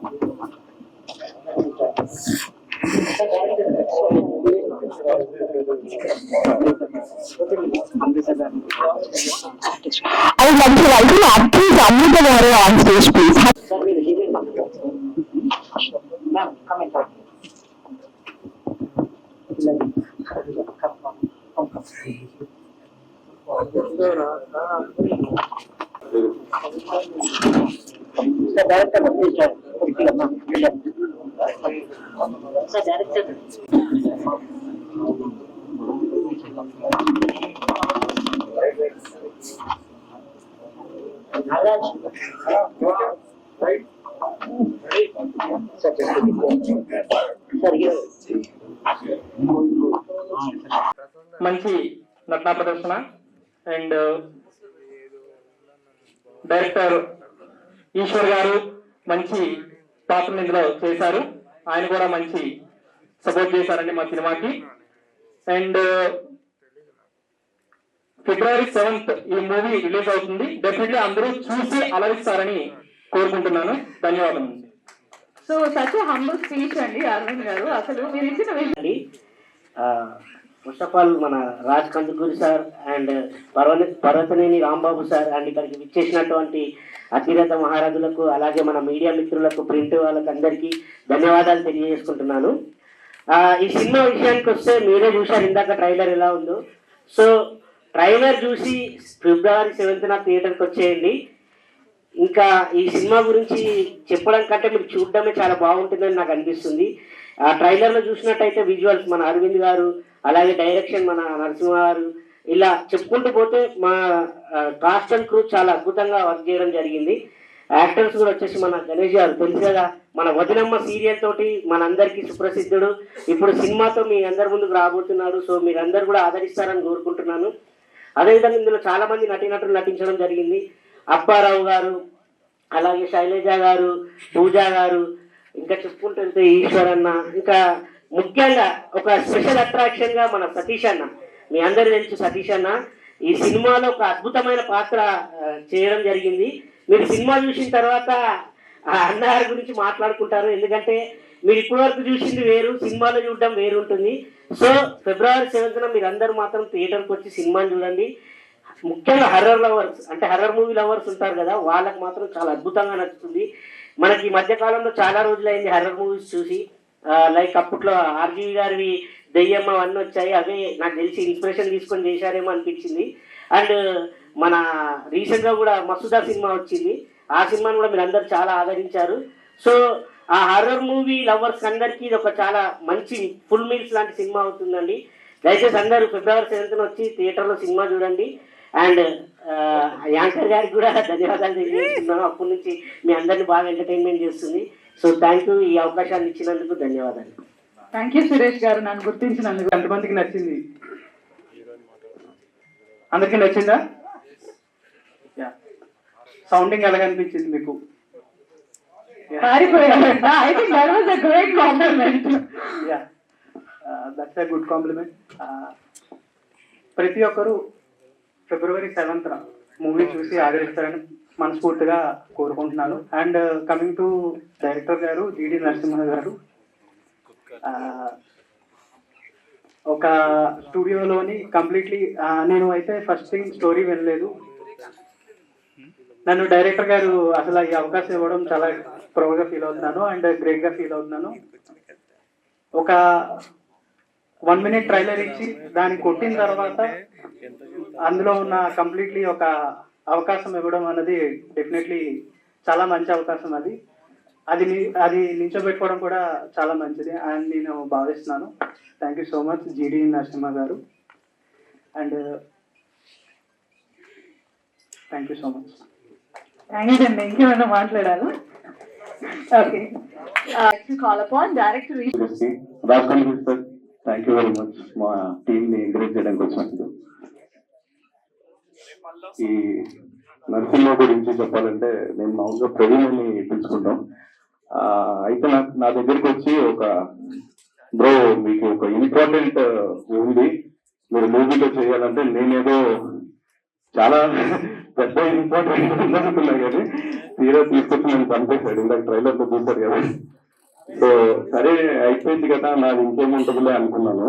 I would like to welcome actress Amrita Garu on stage, please. Ma'am, come and talk. Sir, director, please join. Sir, director. మంచి నటనా ప్రదర్శన and director Eshwar గారు మంచి పాత్రను ఇందులో చేశారు. ఆయన కూడా మంచి సపోర్ట్ చేశారండి మా సినిమాకి. అండ్ February 7th ఈ మూవీ రిలీజ్ అవుతుంది. డెఫినెట్లీ అందరూ చూసి అలరిస్తారని కోరుకుంటున్నాను. ధన్యవాదాలు. సో సచ్ హంబుల్ స్పీచ్ అండి అరవింద్ గారు. అసలు మీరు ఇచ్చిన ఫస్ట్ ఆఫ్ ఆల్ మన Raj Kandukuri sir and Parvathaneni Rambabu sir and ఇక్కడికి విచ్చేసినటువంటి అతిరథ మహారాజులకు, అలాగే మన మీడియా మిత్రులకు, ప్రింట్ వాళ్ళకి అందరికీ ధన్యవాదాలు తెలియజేసుకుంటున్నాను. ఈ సినిమా విషయానికి వస్తే మీరే చూశారు ఇందాక ట్రైలర్ ఎలా ఉందో. సో ట్రైలర్ చూసి February 7th థియేటర్కి వచ్చేయండి. ఇంకా ఈ సినిమా గురించి చెప్పడం కంటే మీరు చూడడమే చాలా బాగుంటుందని నాకు అనిపిస్తుంది. ఆ ట్రైలర్లో చూసినట్టయితే విజువల్స్ మన అరవింద్ గారు, అలాగే డైరెక్షన్ మన నరసింహ గారు, ఇలా చెప్పుకుంటూ పోతే మా కాస్ట్ అండ్ క్రూ చాలా అద్భుతంగా వర్క్ చేయడం జరిగింది. యాక్టర్స్ కూడా వచ్చేసి మన గణేష్ గారు తెలుసు కదా, మన వదినమ్మ సీరియల్ తోటి మనందరికీ సుప్రసిద్ధుడు. ఇప్పుడు సినిమాతో మీ అందరి ముందుకు రాబోతున్నాడు. సో మీరందరూ కూడా ఆదరిస్తారని కోరుకుంటున్నాను. అదేవిధంగా ఇందులో చాలా మంది నటీనటులు నటించడం జరిగింది. అప్పారావు గారు, అలాగే శైలజ గారు, పూజా గారు, ఇంకా చెప్పుకుంటుంటే ఈశ్వర్ అన్న, ఇంకా ముఖ్యంగా ఒక స్పెషల్ అట్రాక్షన్ గా మన సతీష్ అన్న. మీ అందరూ తెలుసు సతీష్ అన్న ఈ సినిమాలో ఒక అద్భుతమైన పాత్ర చేయడం జరిగింది. మీరు సినిమా చూసిన తర్వాత ఆ అన్నగారి గురించి మాట్లాడుకుంటారు. ఎందుకంటే మీరు ఇప్పటి వరకు చూసింది వేరు, సినిమాలో చూడడం వేరు ఉంటుంది. సో February 7th మీరు అందరూ మాత్రం థియేటర్కి వచ్చి సినిమాని చూడండి. ముఖ్యంగా హర్రర్ లవర్స్, అంటే హర్రర్ మూవీ లవర్స్ ఉంటారు కదా, వాళ్ళకి మాత్రం చాలా అద్భుతంగా నచ్చుతుంది. మనకి ఈ మధ్యకాలంలో చాలా రోజులైంది హర్రర్ మూవీస్ చూసి. లైక్ అప్పట్లో ఆర్జీవి గారివి దెయ్యం అవన్నీ వచ్చాయి, అవే నాకు తెలిసి ఇన్స్పిరేషన్ తీసుకొని చేశారేమో అనిపించింది. అండ్ మన రీసెంట్గా కూడా మసూదా సినిమా వచ్చింది, ఆ సినిమాను కూడా మీరు అందరు చాలా ఆదరించారు. సో ఆ హర్రర్ మూవీ లవర్స్ అందరికీ ఇది ఒక చాలా మంచి ఫుల్ మీల్స్ లాంటి సినిమా అవుతుందండి. దయచేసి అందరూ February 7th వచ్చి థియేటర్లో సినిమా చూడండి. అండ్ యాంకర్ గారికి కూడా ధన్యవాదాలు తెలియజేస్తున్నాను. అప్పటి నుంచి మీ అందరినీ బాగా ఎంటర్టైన్మెంట్ చేస్తుంది. సో థ్యాంక్ యూ, ఈ అవకాశాన్ని ఇచ్చినందుకు ధన్యవాదాలు. థ్యాంక్ యూ సురేష్ గారు నన్ను గుర్తించినందుకు. ఎంతమందికి నచ్చింది? అందరికీ నచ్చిందా? సౌండింగ్ ఎలాగ అనిపించింది మీకు? I think that was a great compliment. Yeah, that's a good compliment. ప్రతి ఒక్కరు February 7th మూవీ చూసి ఆదరిస్తారని మనస్ఫూర్తిగా కోరుకుంటున్నాను. అండ్ కమింగ్ టు డైరెక్టర్ గారు జీడి నరసింహ గారు, ఒక స్టూడియోలోని కంప్లీట్లీ నేను అయితే ఫస్ట్ థింగ్ స్టోరీ వినలేదు. నన్ను డైరెక్టర్ గారు అసలు ఈ అవకాశం ఇవ్వడం చాలా ప్రౌడ్గా ఫీల్ అవుతున్నాను అండ్ గ్రేట్గా ఫీల్ అవుతున్నాను. ఒక 1 minute ట్రైలర్ ఇచ్చి దాన్ని కొట్టిన తర్వాత అందులో ఉన్న కంప్లీట్లీ ఒక అవకాశం ఇవ్వడం అన్నది డెఫినెట్లీ చాలా మంచి అవకాశం. అది నిల్చోబెట్టుకోవడం కూడా చాలా మంచిది అని నేను భావిస్తున్నాను. థ్యాంక్ యూ సో మచ్ జీడి నరసింహ గారు and thank you so much. Thank you అండి. ఇంకేమైనా మాట్లాడాలి? Okay, call upon director Raj Kandukuri sir, thank you very much మా టీమ్ని ఎంకరేజ్ చేయడానికి వచ్చినందుకు. ఈ నరసింహ గురించి చెప్పాలంటే నేను మామూలుగా ప్రవీణ్ అని పిలుచుకుంటాం. అయితే నా దగ్గరికి వచ్చి ఒక బ్రో మీకు ఒక ఇంపార్టెంట్ ఉంది, మీరు మూవీలో చేయాలంటే నేనేదో చాలా పెద్ద ఇంపార్టెంట్ ఉందనుకున్నా కానీ తీరా తీసుకొచ్చి నేను చంపేశాడు. ఇందాక ట్రైలర్ లో చూశారు కదా. సో సరే అయిపోయింది కదా, నాది ఇంకేముంటుందిలే అనుకున్నాను.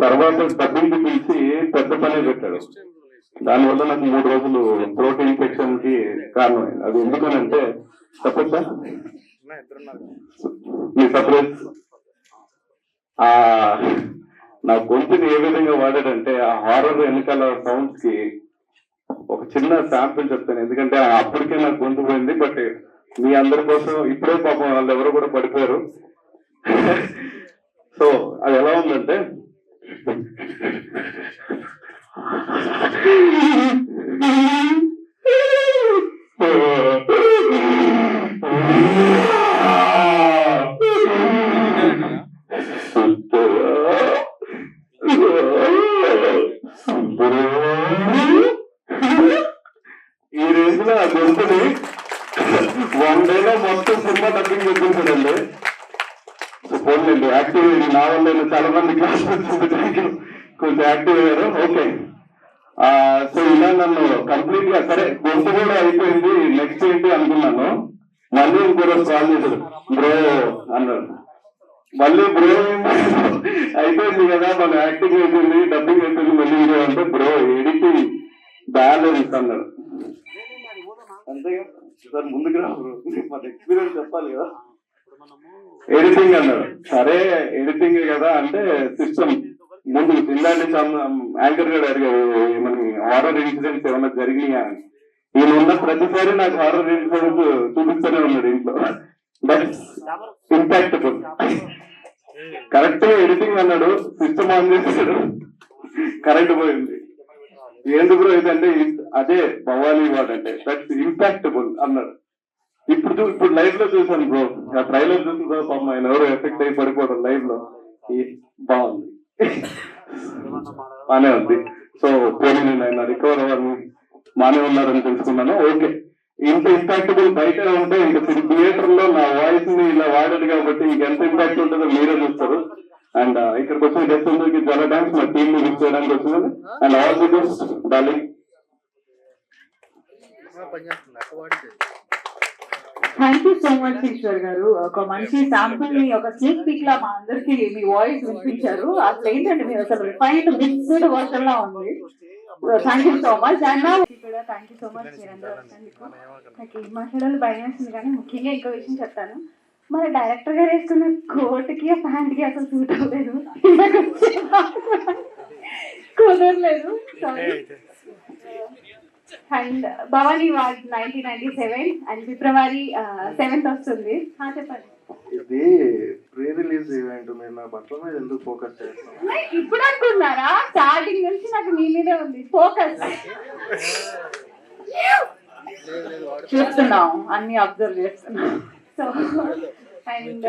తర్వాత డబ్బింగ్కి పిలిచి పెద్ద పనే పెట్టాడు. దానివల్ల నాకు 3 రోజులు థ్రోట్ ఇన్ఫెక్షన్ కి కారణమైంది. అది ఎందుకనంటే చెప్పచ్చా, మీ సర్ప్రైజ్ నా గొంతుని ఏ విధంగా వాడాడంటే ఆ హారర్ వెనకాల సౌండ్స్ కి ఒక చిన్న శాంపిల్ చెప్తాను. ఎందుకంటే అప్పటికే నాకు గొంతు పోయింది. బట్ మీ అందరి కోసం ఇప్పుడే పాపం వాళ్ళు ఎవరో కూడా పడిపోయారు. సో అది ఎలా ఉందంటే, ఈ రేంజ్ లో ఆ గొంతుని 1 డేలో మొత్తం సినిమా డబ్బింగ్ చెప్పించాడండి. పోన్లేండి, యాక్టివ్ నా వల్ల చాలా మంది క్లాస్ కొంచెం యాక్టివ్ అయ్యారు. ఓకే, సో ఇలా నన్ను కంప్లీట్ గా సరే గొంతు కూడా అయిపోయింది, నెక్స్ట్ ఏంటి అనుకున్నాను. మళ్ళీ ఇంకో రోజు కాల్ చేశాడు, బ్రో అన్నాడు. మళ్ళీ బ్రో అయిపోయింది కదా, మన యాక్టింగ్ అయిపోయింది, డబ్బింగ్ అయిపోయింది, మళ్ళీ అంటే బ్రో ఎడిటింగ్ బ్యాలెన్స్ అన్నాడు. అంతేగా సార్, ముందుకు రా బ్రో, మన ఎక్స్పీరియన్స్ చెప్పాలి కదా. ఎడిటింగ్ అన్నాడు. సరే ఎడిటింగ్ కదా అంటే సిస్టమ్ ముందు ఇలాంటి యాంకర్ గారు అడిగారు, ఏమని హారర్ ఇన్సిడెంట్స్ ఏమన్నా జరిగినాయా అని. ఈయన ఉన్న ప్రతిసారి నాకు హారర్ ఇన్సిడెంట్స్ చూపిస్తూనే ఉన్నాడు ఇంట్లో. బట్ ఇంపాక్టబుల్ కరెక్ట్ గా ఎడిటింగ్ అన్నాడు, సిస్టమ్ ఆన్ చేశాడు, కరెంట్ పోయింది. ఎందుకు ఇదంటే అదే భవానీ వాడు అంటే దట్స్ ఇంపాక్టబుల్ అన్నాడు. ఇప్పుడు లైవ్ లో చూసాను బ్రో, ఆ ట్రైలర్ చూసిన బ్రో, పాపం ఆయన ఎవరు ఎఫెక్ట్ అయి పడిపోవడం లైవ్ లో. బాగుంది, బానే ఉంది. సో పోనీ నేను ఆయన రికవర్ అవ్వాలి, బానే ఉన్నారని తెలుసుకున్నాను. ఓకే, ఇంత ఇంపాక్టబుల్ బయట ఉంటే ఇంకా థియేటర్ లో నా వాయిస్ ని ఇలా వాడాడు కాబట్టి ఇంకెంత ఇంపాక్ట్ ఉంటుందో మీరే చూస్తారు. అండ్ ఇక్కడికి వచ్చిన గెస్ట్ అందరికి చాలా థ్యాంక్స్, మా టీమ్ ని విజిట్ చేయడానికి వచ్చిందని. And all the best darling. Thank you so much Eshwar garu. ఒక మంచి శాంపుల్ ని ఒక స్లీక్ పిక్ లా మా అందరికి మీ వాయిస్ వినిపించారు. అసలు ఏంటంటే మీరు అసలు రిఫైన్డ్ మిక్స్డ్ వర్షన్ లా ఉంది. Thank you so much. And కూడా థ్యాంక్ యూ సో మచ్ మీరందరూ వచ్చినందుకు. నాకు ఏం మాట్లాడాలి భయం వేస్తుంది, కానీ ముఖ్యంగా ఇంకో విషయం చెప్తాను. మన డైరెక్టర్ గారు వేసుకున్న కోట్కి ప్యాంట్ కి అసలు సూట్ అవ్వలేదు, కుదరలేదు. And Bhavani ward 1997 and February 7th వస్తుంది. చెప్పండి. ఇది ప్రీ రిలీజ్ ఈవెంట్, మీరు నా బట్టల మీద ఎందుకు ఫోకస్ చేస్తున్నారు? ఇప్పుడు అనుకున్నారా? స్టార్టింగ్ నుంచి నాకు మీ మీదే ఉంది ఫోకస్. చూస్తున్నాం, అన్ని అబ్జర్వ్ చేస్తున్నాం. సో అండ్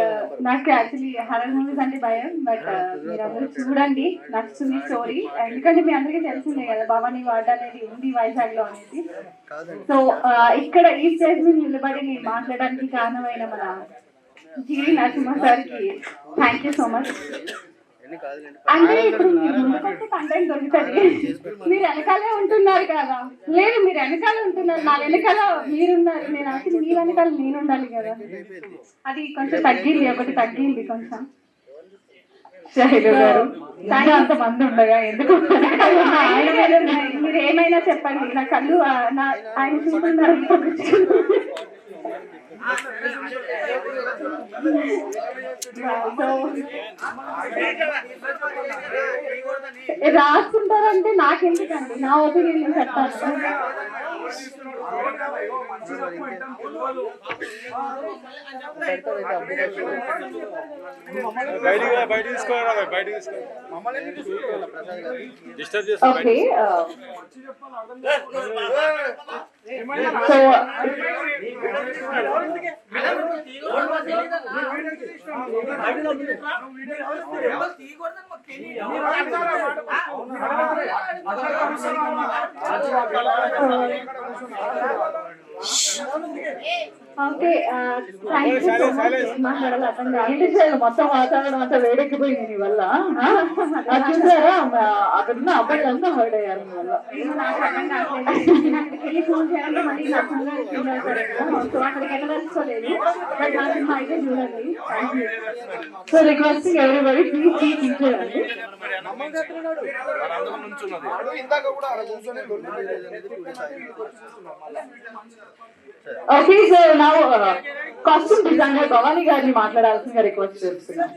నాకు యాక్చువల్లీ హర్రర్ మూవీస్ అంటే భయం, బట్ మీరందరూ చూడండి, నచ్చుతుంది స్టోరీ. ఎందుకంటే మీ అందరికీ తెలిసిందే కదా భవానీ వార్డ్ అనేది ఉంది వైజాగ్ లో అనేది. సో ఇక్కడ ఈ స్టేజ్ మీద నిలబడి నేను మాట్లాడడానికి కారణమైన మన జీవి నరసింహ సార్కి థ్యాంక్ యూ సో మచ్. అంటే ఇప్పుడు మీరు ముందుకొస్తే కంటెంట్ దొరుకుతుంది, మీరు వెనకాలే ఉంటున్నారు కదా. లేదు, మీరు వెనకాల ఉంటున్నారు, నా వెనకాల మీరున్నారు, నేను అసలు మీ వెనకాల నేను ఉండాలి కదా. అది కొంచెం తగ్గింది, ఒకటి తగ్గింది కొంచెం. శైలు గారు కానీ అంతమంది ఉండగా ఎందుకు ఆయన మీద మీరు ఏమైనా చెప్పండి, నా కళ్ళు ఆయన చూస్తున్నారు. రాసుకుంటారంటే నాకెందుకండి, నా ఒపీనియన్ చెప్తాను. Okay, so okay thank you so much. మాట్లాడాలి అర్థం కాదు. మొత్తం వాతావరణం అంతా వేడెక్కిపోయింది నీ వల్ల. అది చూసారా, అక్కడున్న అబ్బాయిలు అంతా హర్ట్ అయ్యారు నీ వల్ల. నాకు అర్థం కావట్లేదు. నేను అక్కడికి వెళ్ళి ఫోన్ చేయాలంటే మళ్ళీ నా ఫోన్లో సో అక్కడికి వెళ్ళదలుచుకోలేదు. బట్ నా సినిమా అయితే చూడండి. Thank you. So requesting everybody please చేయండి. ఓకే, సో నా కాస్ట్యూమ్ డిజైనర్ భవానీ గారిని మాట్లాడాల్సిందిగా రిక్వెస్ట్ చేస్తున్నాను.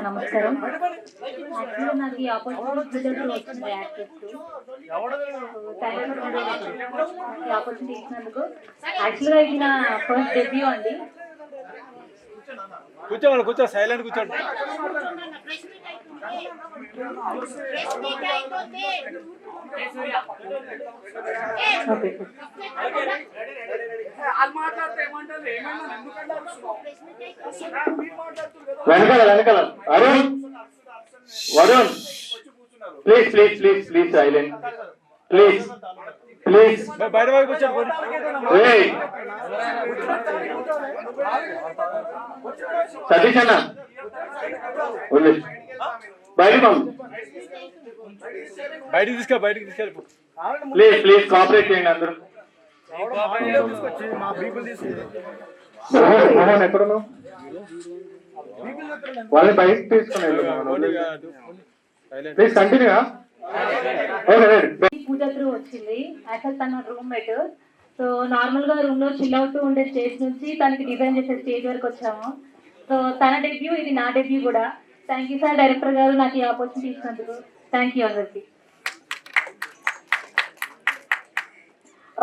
నమస్కారం. యాక్చువల్గా నాకు ఈ ఆపర్చునిటీ వచ్చింది యాక్ట్ చేస్తూ. ఈ ఆపర్చునిటీ ఇచ్చినందుకు. యాక్చువల్గా ఇది నా ఫస్ట్ డెబ్యూ అండి. కూర్చో సైలెంట్ కూర్చోండి. ఓకే, వెనకాల Arun Varun please silent please బయట కూర్చోండి. సతీష్ అన్న బయటికి తీసుకెళ్ళి ప్లీజ్ కోఆపరేట్ చేయండి అందరూ. మోహన్ ఎక్కడున్నావు? వాళ్ళని బయటకు తీసుకుని ప్లీజ్ కంటిన్యూ. పూజ త్రూ వచ్చింది. యాక్చువల్ తన రూమ్మేట్. సో నార్మల్ గా రూమ్ లో చిల్ అవుతూ ఉండే స్టేజ్ నుంచి తనకి డిజైన్ చేసే స్టేజ్ వరకు వచ్చాము. సో తన డెబ్యూ, ఇది నా డెబ్యూ కూడా. థ్యాంక్ యూ సార్, డైరెక్టర్ గారు నాకు ఈ ఆపర్చునిటీ ఇచ్చినందుకు. థ్యాంక్ యూ అందరికి.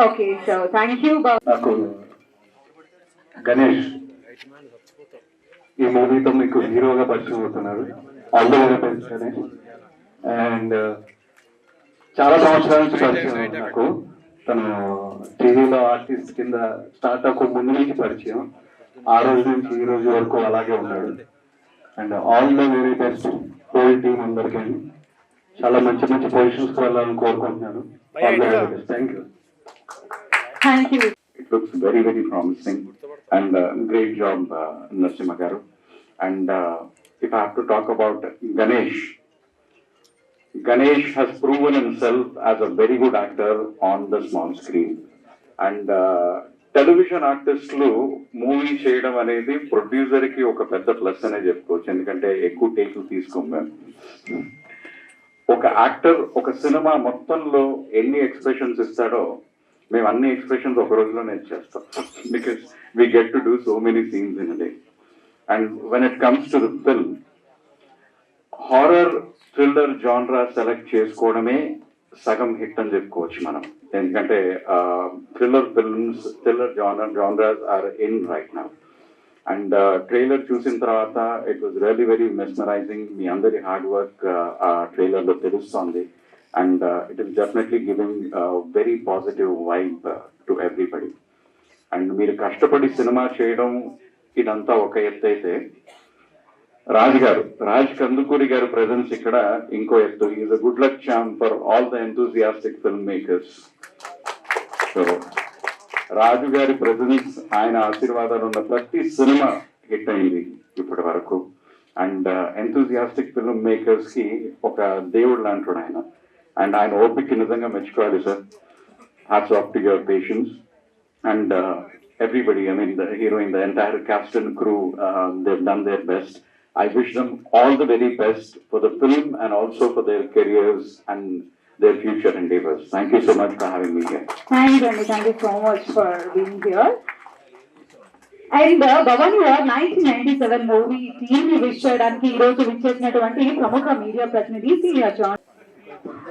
Okay, so thank you. నాకు గణేష్ ఈ మూవీతో మీకు హీరోగా పరిచయం అవుతున్నారు. All the very best Ganesh. And చాలా సంవత్సరాల నుంచి పరిచయం నాకు. తను టీవీలో ఆర్టిస్ట్ కింద స్టార్ట్ అవ్వక ముందు నుంచి పరిచయం. ఆ రోజు నుంచి ఈ రోజు వరకు అలాగే ఉన్నాడు. And all the very best whole team అందరికీ. చాలా మంచి పొజిషన్స్ వెళ్ళాలని కోరుకుంటున్నాను. All the very best. Thank you. It looks very, very promising, and great job, Narasimha Garu. And if I have to talk about Ganesh has proven himself as a very good actor on the small screen. And television ఆర్టిస్టులు movie చేయడం అనేది producer కి ఒక పెద్ద plus అనే చెప్పుకోవచ్చు. ఎందుకంటే ఎక్కువ టేకులు తీసుకోం మేము. ఒక యాక్టర్ ఒక సినిమా మొత్తంలో ఎన్ని ఎక్స్ప్రెషన్స్ ఇస్తాడో మేము అన్ని ఎక్స్ప్రెషన్స్ ఒక రోజులోనే ఇచ్చేస్తాం. Because we get to do so many scenes in day. And when it comes to the film, horror thriller genre select చేసుకోవడమే సగం హిట్ అని చెప్పుకోవచ్చు మనం. ఎందుకంటే thriller genres are in right now. And trailer చూసిన తర్వాత it was really very mesmerising. మీ అందరి హార్డ్ వర్క్ ఆ ట్రైలర్ లో తెలుస్తోంది. And it is definitely giving a very positive vibe to everybody. And మీరు కష్టపడి సినిమా చేయడం ఇదంతా ఒక ఎత్తు అయితే, రాజ్ కందుకూరి గారి ప్రెజెన్స్ ఇక్కడ ఇంకో ఎత్తు. Is a good luck charm for all the enthusiastic film makers. So Raju గారి ప్రెజెన్స్, ఆయన ఆశీర్వాదాలు ఉన్న ప్రతి సినిమా హిట్ అయింది ఇప్పటి వరకు. అండ్ ఎంతూజియాస్టిక్ ఫిల్మ్ మేకర్స్ కి ఒక దేవుడు లాంటి ఆయన. అండ్ ఆయన ఓపిక నిజంగా మెచ్చుకోవాలి sir. Hats off to your patience. And everybody, I mean the heroine, the entire cast and crew, they've done their best. I wish them all the very best for the film and also for their careers and their future endeavors. Thank you so much for having me here. Thank you so much for being here. And Bhavani గారు 1997 movie team ని wish చేయడానికి ఈ రోజు విచ్చేసినటువంటి ప్రముఖ media ప్రతినిధి senior John.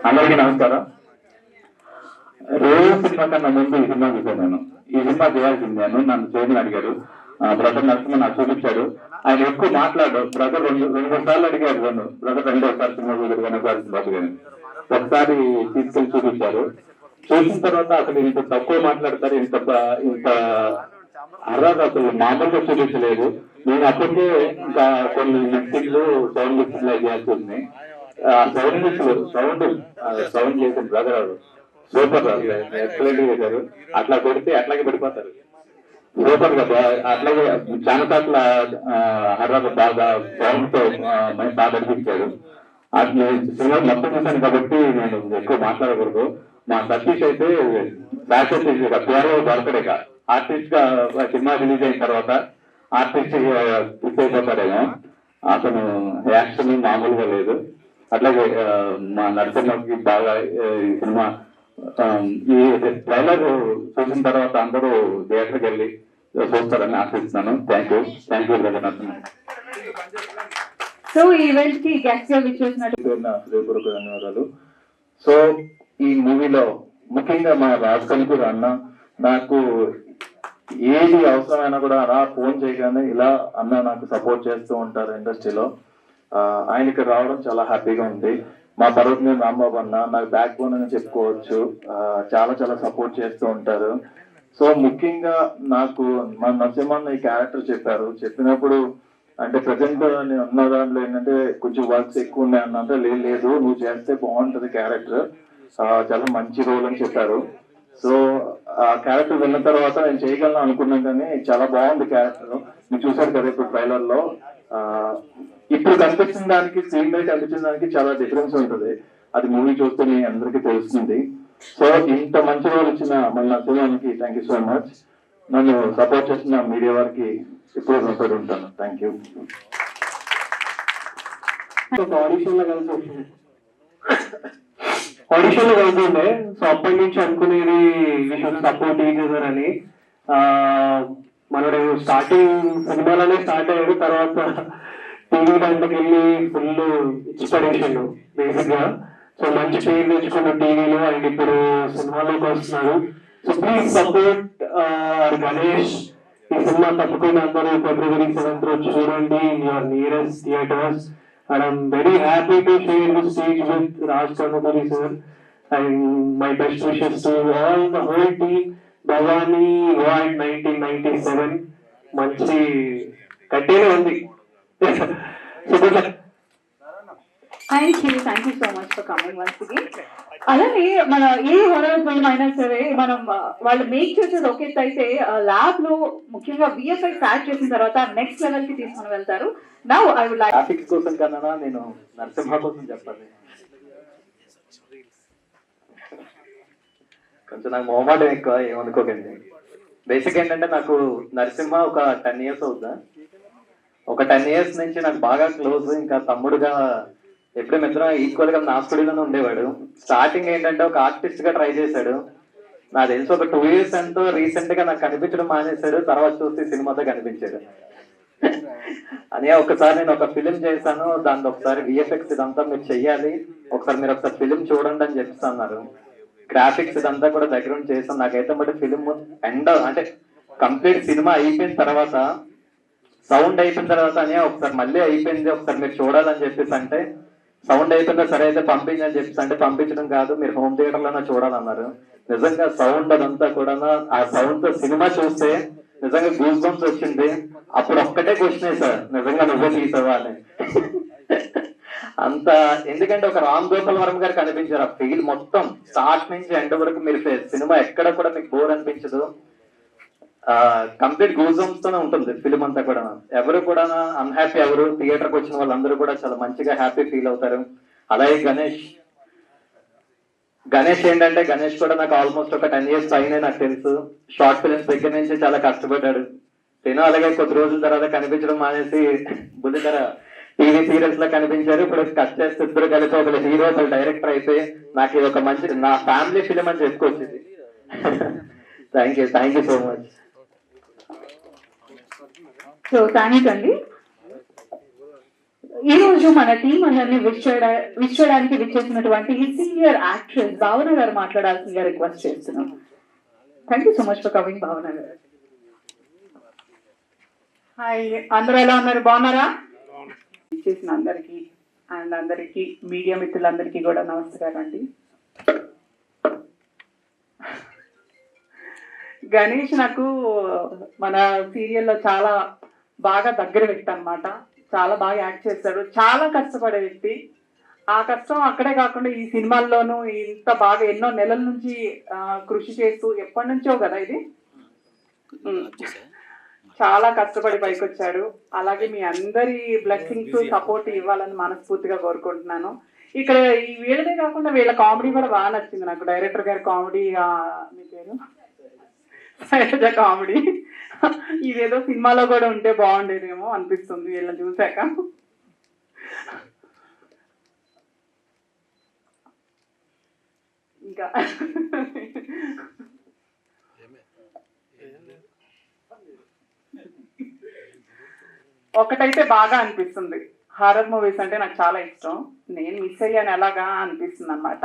అందరికీ నమస్కారం. రోజు సినిమా కన్నా ముందు ఈ సినిమా చూశాను నేను. ఈ సినిమా చేయాల్సింది నన్ను చేయని అడిగారు. బ్రదర్ నరసింహ నాకు చూపించాడు. ఆయన ఎక్కువ మాట్లాడు. బ్రదర్ రెండు సార్లు అడిగారు నన్ను. బ్రదర్ రెండోసారి సినిమా చూడదు కానీ బాబు కానీ ఒకసారి తీసుకెళ్లి చూపించారు. చూసిన తర్వాత అసలు ఇంత తక్కువ మాట్లాడతారు, ఇంత అర్రాదు అసలు మామూలుగా చూపించలేదు. నేను అప్పటికే ఇంకా కొన్ని మిక్సింగ్లు సౌండ్ మిక్సింగ్ చేయాల్సి ఉంది. సౌండ్ చేసిన బ్రదర్ సూపర్ ఎక్సలెంట్ చేశారు. అట్లా కొడితే అట్లాగే పడిపోతారు. సూపర్ గా అట్లాగే చాలా చోట్ల హర్రర్ బాగా సౌండ్ తో బాగా అనిపించాడు. అట్లా సినిమా మొత్తం చూశాను కాబట్టి నేను ఎక్కువ మాట్లాడకూడదు. మా సతీష్ అయితే ఫ్యాషన్ త్వరలో దొరకడేక ఆర్టిస్ట్ గా సినిమా రిలీజ్ అయిన తర్వాత ఆర్టిస్ట్ ఫిక్స్ అయిపోతాడేమో. అతను యాక్షన్ మామూలుగా లేదు. అట్లాగే మా నరసింహకి బాగా ఈ సినిమా ఈ ట్రైలర్ చూసిన తర్వాత అందరూ థియేటర్కి వెళ్ళి చూస్తారని ఆశిస్తున్నాను. Thank you Narasimha. సో ఈ ఈవెంట్ కి గెస్ట్ గా విచ్చేసినట్టు హృదయపూర్వక ధన్యవాదాలు. సో ఈ మూవీలో ముఖ్యంగా మా రాజకన్పూర్ అన్న నాకు ఏది అవసరమైనా కూడా అలా ఫోన్ చేయగానే ఇలా అన్న నాకు సపోర్ట్ చేస్తూ ఉంటారు ఇండస్ట్రీలో. ఆయనకి రావడం చాలా హ్యాపీగా ఉంది. మా పర్వతనేని రాంబాబు అన్న నాకు బ్యాక్ బోన్ అని చెప్పుకోవచ్చు. చాలా సపోర్ట్ చేస్తూ ఉంటారు. సో ముఖ్యంగా నాకు మా నరసింహన్న ఈ క్యారెక్టర్ చెప్పినప్పుడు అంటే ప్రజెంట్ నేను ఉన్న దాంట్లో ఏంటంటే కొంచెం వర్క్స్ ఎక్కువ ఉన్నాయి అన్నంటే లేదు నువ్వు చేస్తే బాగుంటది క్యారెక్టర్, చాలా మంచి రోల్ అని చెప్పారు. సో ఆ క్యారెక్టర్ విన్న తర్వాత నేను చేయగలను అనుకున్నాను కానీ చాలా బాగుంది క్యారెక్టర్. మీరు చూసారు కదా ఇప్పుడు ట్రైలర్ లో ఇప్పుడు కనిపించిన దానికి స్క్రీన్ బయట కనిపించిన దానికి చాలా డిఫరెన్స్ ఉంటుంది. అది మూవీ చూస్తే మీ అందరికీ తెలుస్తుంది. సో ఇంత మంచి రోల్ ఇచ్చిన మన నరసింహానికి థ్యాంక్ యూ సో మచ్. నన్ను సపోర్ట్ చేసిన మీడియా వారికి ఇప్పుడు రుణపడి ఉంటాను. Thank you. ఆడిషన్ లో కలిసి ఉండే. సో అప్పటి నుంచి అనుకునేది సపోర్ట్ ఈజర్ అని. మనడు స్టార్టింగ్ సినిమాలోనే స్టార్ట్ అయ్యాడు. తర్వాత టీవీ దాంట్లోకి వెళ్ళి ఫుల్ ఇన్స్పిరేషన్ బేసిక్ గా. సో మంచి పేరు తెచ్చుకున్న టీవీలో అండ్ ఇప్పుడు సినిమాలోకి వస్తున్నారు. So please support Ganesh. ఈ సినిమా తప్పకుండా అందరూ February 7th రోజు చూడండి in your nearest theatres. And I'm very happy to share the stage with Raj Kandapuri sir and my best wishes to all the whole team. Bhavani Award 1997 మంచి కట్టేనే ఉంది. Thank you so much for coming once again. అలానే మన ఏ horror film అయినా సరే మనం వాళ్ళు make చేసేది ఒకే అయితే ల్యాబ్ లో ముఖ్యంగా విఎఫ్ఎక్స్ యాడ్ చేసిన తర్వాత నెక్స్ట్ లెవెల్ కి తీసుకొని వెళ్తారు. Now I would like graphics కోసం కన్నా నేను నరసింహ కోసం చెప్పాలి. కొంచెం నాకు మొహమాటం ఎక్కువ, ఏమనుకోకండి. బేసిక్ ఏంటంటే నాకు నరసింహ ఒక 10 years అవుతా. ఒక 10 years నుంచి నాకు బాగా క్లోజ్. ఇంకా తమ్ముడుగా ఎప్పుడూ మిత్రం ఈక్వల్ గా నా స్టూడియోలోనే ఉండేవాడు. స్టార్టింగ్ ఏంటంటే ఒక ఆర్టిస్ట్ గా ట్రై చేశాడు. నాకు తెలిసి ఒక 2 years ఎంతో రీసెంట్ గా నాకు కనిపించడం మానేశాడు. తర్వాత చూస్తే సినిమాతో కనిపించాడు. అని ఒకసారి నేను ఒక ఫిలిం చేశాను. దాంట్లో ఒకసారి విఎఫ్ఎక్స్ ఇదంతా మీరు చెయ్యాలి, ఒకసారి మీరు ఒకసారి ఫిలిం చూడండి అని చెప్తున్నారు. గ్రాఫిక్స్ ఇదంతా కూడా దగ్గర నుంచి చేస్తాను. నాకైతే బట్టి ఫిలిం ఎండ్ అంటే కంప్లీట్ సినిమా అయిపోయిన తర్వాత సౌండ్ అయిపోయిన తర్వాత అని ఒకసారి మళ్ళీ అయిపోయింది ఒకసారి మీరు చూడాలని చెప్పేసి అంటే సౌండ్ అయిపోయిందా సరే అయితే పంపించని అని చెప్పేసి అంటే పంపించడం కాదు మీరు హోమ్ థియేటర్ లోనే చూడాలన్నారు. నిజంగా సౌండ్ అదంతా కూడా ఆ సౌండ్ తో సినిమా చూస్తే నిజంగా గూస్ బంప్స్ వచ్చింది. అప్పుడు ఒక్కటే క్వశ్చన్ సార్ నిజంగా నువ్వే తీసావా అని. అంత ఎందుకంటే ఒక రామ్ గోపాల్ వర్మ గారు కనిపించారు. ఆ ఫీల్ మొత్తం స్టార్ట్ నుంచి ఎండ్ వరకు మీరు సినిమా ఎక్కడ కూడా మీకు బోర్ అనిపించదు. కంప్లీట్ గూస్ బంప్స్ తోనే ఉంటుంది ఫిలిం అంతా కూడా. ఎవరు కూడా అన్హ్యాపీ ఎవరు థియేటర్కి వచ్చిన వాళ్ళందరూ కూడా చాలా మంచిగా హ్యాపీ ఫీల్ అవుతారు. అలాగే గణేష్ ఏంటంటే గణేష్ కూడా నాకు ఆల్మోస్ట్ ఒక 10 years అయినా నాకు తెలుసు. షార్ట్ ఫిలిమ్స్ దగ్గర నుంచి చాలా కష్టపడ్డాడు. నేను అలాగే కొద్ది రోజుల తర్వాత కనిపించడం మానేసి బుద్ధిధర టీవీ సీరియల్స్ లో కనిపించారు. ఇప్పుడు కట్ చేస్తే ఇద్దరు కలిసి ఒక హీరో ఒక డైరెక్టర్ అయితే నాకు ఇది ఒక మంచి నా ఫ్యామిలీ ఫిలిం అని చెప్పుకొచ్చింది. Thank you so much. So thanks అండి. ఈ రోజు మన టీం అందరినీ విష్ చేయడానికి విచ్చేసినటువంటి సీనియర్ యాక్ట్రెస్ భావన గారు మాట్లాడాల్సిందిగా రిక్వెస్ట్ చేస్తున్నాం. Thank you so much for coming భావన గారు. హాయ్, అందరూ ఎలా ఉన్నారు? బాగున్నారా? ఇచ్చేసిన అందరికీ అండ్ అందరికీ మీడియా మిత్రులందరికీ కూడా నమస్కారం అండి. గణేష్ నాకు మన సీరియల్లో చాలా బాగా దగ్గర వ్యక్తి అనమాట. చాలా బాగా యాక్ట్ చేస్తాడు. చాలా కష్టపడే వ్యక్తి. ఆ కష్టం అక్కడే కాకుండా ఈ సినిమాల్లోనూ ఇంత బాగా ఎన్నో నెలల నుంచి కృషి చేస్తూ ఎప్పటి నుంచో కదా ఇది చాలా కష్టపడి పైకి వచ్చాడు. అలాగే మీ అందరి బ్లెస్సింగ్స్ సపోర్ట్ ఇవ్వాలని మనస్ఫూర్తిగా కోరుకుంటున్నాను. ఇక్కడ ఈ వీళ్ళదే కాకుండా వీళ్ళ కామెడీ కూడా బాగా నచ్చింది నాకు. డైరెక్టర్ గారి కామెడీ, మీ పేరు శైలజ కామెడీ, ఇదేదో సినిమాలో కూడా ఉంటే బాగుండేదేమో అనిపిస్తుంది వీళ్ళని చూశాక. ఇంకా ఒకటైతే బాగా అనిపిస్తుంది, హారర్ మూవీస్ అంటే నాకు చాలా ఇష్టం. నేను మిస్ అయ్యాను ఎలాగా అనిపిస్తుంది అనమాట.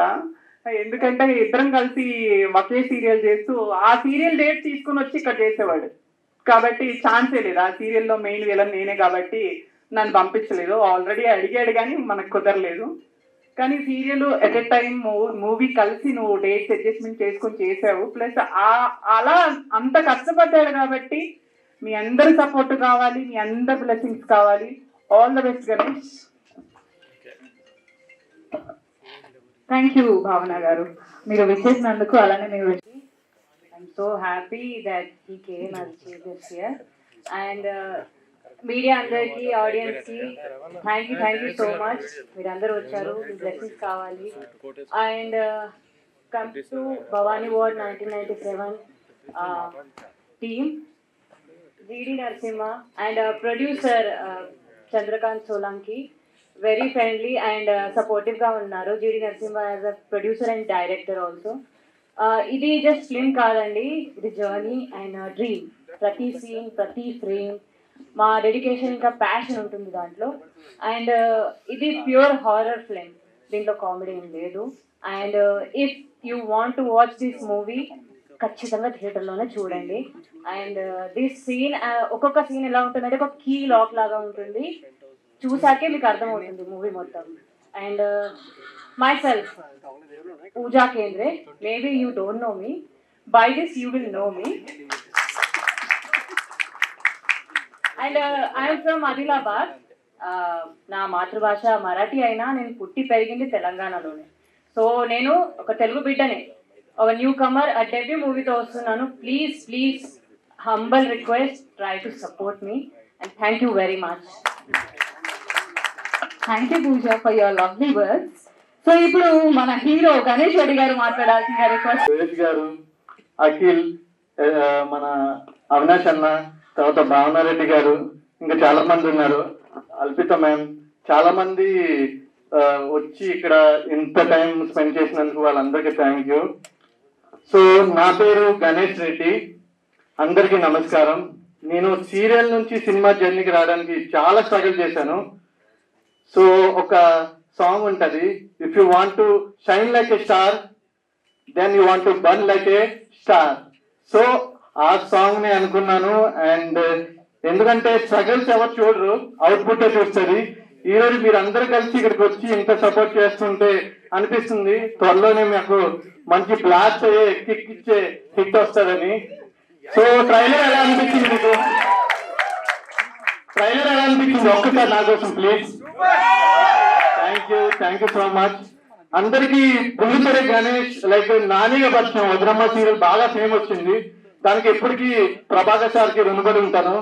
ఎందుకంటే ఇద్దరం కలిసి ఒకే సీరియల్ చేస్తూ ఆ సీరియల్ డేట్ తీసుకుని వచ్చి ఇక్కడ చేసేవాడు కాబట్టి ఛాన్సే లేదు. ఆ సీరియల్లో మెయిన్ విలన్ నేనే కాబట్టి నన్ను పంపించలేదు. ఆల్రెడీ అడిగాడు కానీ మనకు కుదరలేదు. కానీ serial at a time movie కలిసి నువ్వు డేట్స్ అడ్జస్ట్మెంట్ చేసుకొని చేసావు. ప్లస్ అలా అంత కష్టపడ్డాడు కాబట్టి మీ అందరి సపోర్ట్ కావాలి, మీ అందరి బ్లెస్సింగ్స్ కావాలి. All the best Ganesh. Thank you Bhavana garu, మీరు విచ్చేసినందుకు. అలానే మీరు I'm so happy that he came as chief guest here. And media అందరికి, ఆడియన్స్కి థ్యాంక్ యూ సో మచ్. మీరు అందరూ వచ్చారు, మీ బ్లెస్సింగ్స్ కావాలి. And come to Bhavani ward 1997 team, GD Narasimha and producer Chandrakanth Solanki very friendly and సపోర్టివ్గా ఉన్నారు. GD Narasimha as a producer and director also. ఇది జస్ట్ ఫిల్మ్ కాదండి, ఇది జర్నీ అండ్ డ్రీమ్. ప్రతి సీన్, ప్రతి ఫ్రేమ్ మా డెడికేషన్ ఇంకా ప్యాషన్ ఉంటుంది దాంట్లో. అండ్ ఇది ప్యూర్ హారర్ ఫిల్మ్, దీంట్లో కామెడీ ఏం లేదు. And if you want to watch this movie ఖచ్చితంగా థియేటర్లోనే చూడండి. అండ్ దిస్ సీన్, ఒక్కొక్క సీన్ ఎలా ఉంటుందంటే ఒక కీ లాక్ లాగా ఉంటుంది, చూసాకే మీకు అర్థమవుతుంది మూవీ మొత్తం. And myself Pooja Kendre, maybe you don't know me, by this you will know me. And I'm from Adilabad. నా మాతృభాష మరాఠీ అయినా నేను పుట్టి పెరిగింది తెలంగాణలోనే. సో నేను ఒక తెలుగు బిడ్డనే, ఒక న్యూ కమర్. ఆ డెబ్యూ మూవీతో వస్తున్నాను. Please humble request, try to support me and thank you very much. Thank you Pooja for your lovely words. So ఇప్పుడు మన హీరో గణేష్ రెడ్డి గారు మాట్లాడాల్సిన రిక్వెస్ట్. సురేష్ గారు, అఖిల్, మన అవినాష్ అన్న, తర్వాత భావనారెడ్డి గారు, ఇంకా చాలా మంది ఉన్నారు, అల్పిత మ్యామ్, చాలా మంది వచ్చి ఇక్కడ ఇంత టైం స్పెండ్ చేసినందుకు వాళ్ళందరికీ థ్యాంక్ యూ. సో నా పేరు గణేష్ రెడ్డి, అందరికీ నమస్కారం. నేను సీరియల్ నుంచి సినిమా జర్నీకి రావడానికి చాలా స్ట్రగుల్ చేశాను. సో ఒక సాంగ్ ఉంటది, if you want to shine like a star then you want to burn like a star. So ఆ సాంగ్ ని అనుకున్నాను. అండ్ ఎందుకంటే స్ట్రగల్స్ ఎవరు చూడరు, అవుట్పుట్ చూస్తుంది. ఈ రోజు మీరు అందరూ కలిసి ఇక్కడికి వచ్చి ఇంత సపోర్ట్ చేస్తుంటే అనిపిస్తుంది త్వరలోనే మాకు మంచి బ్లాస్ట్ అయ్యే కిక్ ఇచ్చే హిట్ వస్తుందని. సో ట్రైలర్ ఎలా అనిపించింది మీకు? ట్రైలర్ ఎలా అనిపించింది ఒక్కసారి నా కోసం please. Thank you so much. అందరికి బుల్లితెర గణేష్ లైక్ నానిగా పరిచయం. వజ్రమ్మ సీరియల్ బాగా ఫేమ్ వచ్చింది, దానికి ఎప్పటికీ ప్రభాకర్ సార్ కి రుణపడి ఉంటాను.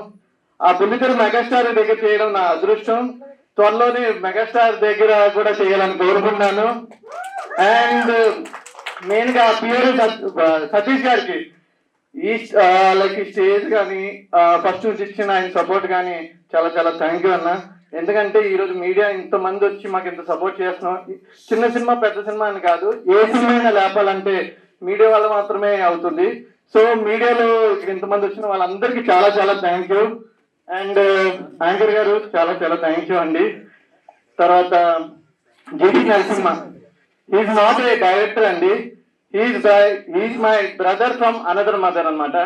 ఆ బుల్లితెర మెగాస్టార్ దగ్గర చేయడం నా అదృష్టం. త్వరలోనే మెగాస్టార్ దగ్గర కూడా చేయాలని కోరుకున్నాను. అండ్ మెయిన్ గా పిఆర్ సతీష్ గారికి ఈ లైక్ ఈ స్టేజ్ కానీ ఫస్ట్ నుంచి ఇచ్చిన ఆయన సపోర్ట్ కానీ చాలా చాలా థ్యాంక్ యూ అన్న. ఎందుకంటే ఈ రోజు మీడియా ఇంత మంది వచ్చి మాకు ఇంత సపోర్ట్ చేస్తున్నాం. చిన్న సినిమా పెద్ద సినిమా అని కాదు, ఏ సినిమా అయినా లేపాలంటే మీడియా వల్ల మాత్రమే అవుతుంది. సో మీడియాలో ఇంతమంది వచ్చిన వాళ్ళందరికీ చాలా చాలా థ్యాంక్ యూ. అండ్ యాంకర్ గారు చాలా చాలా థ్యాంక్ యూ అండి. తర్వాత GD నరసింహ, ఈజ్ నాట్ ఏ డైరెక్టర్ అండి, is my brother from another mother అన్నమాట.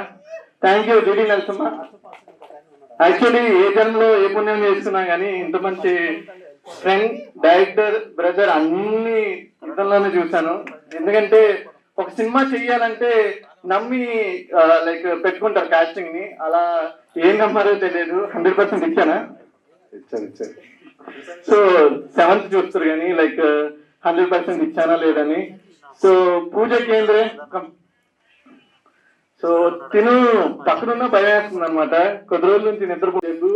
థ్యాంక్ యూ GD నరసింహ. యాక్చువల్లీ ఏ జన్మలో ఏ పుణ్యం చేస్తున్నా కానీ ఇంత మంచి ఫ్రెండ్, డైరెక్టర్, బ్రదర్ అన్ని ఇతరులోనే చూశాను. ఎందుకంటే ఒక సినిమా చెయ్యాలంటే నమ్మి లైక్ పెట్టుకుంటారు కాస్టింగ్ ని, అలా ఏం నమ్మారో తెలియదు. 100% ఇచ్చాను. సో 7th చూస్తారు కానీ లైక్ 100% ఇచ్చానా లేదని. సో పూజ కేంద్రే సో తిను పక్కనున్న భయం వేస్తుంది అనమాట, కొద్ది రోజుల నుంచి నిద్రపోలేదు.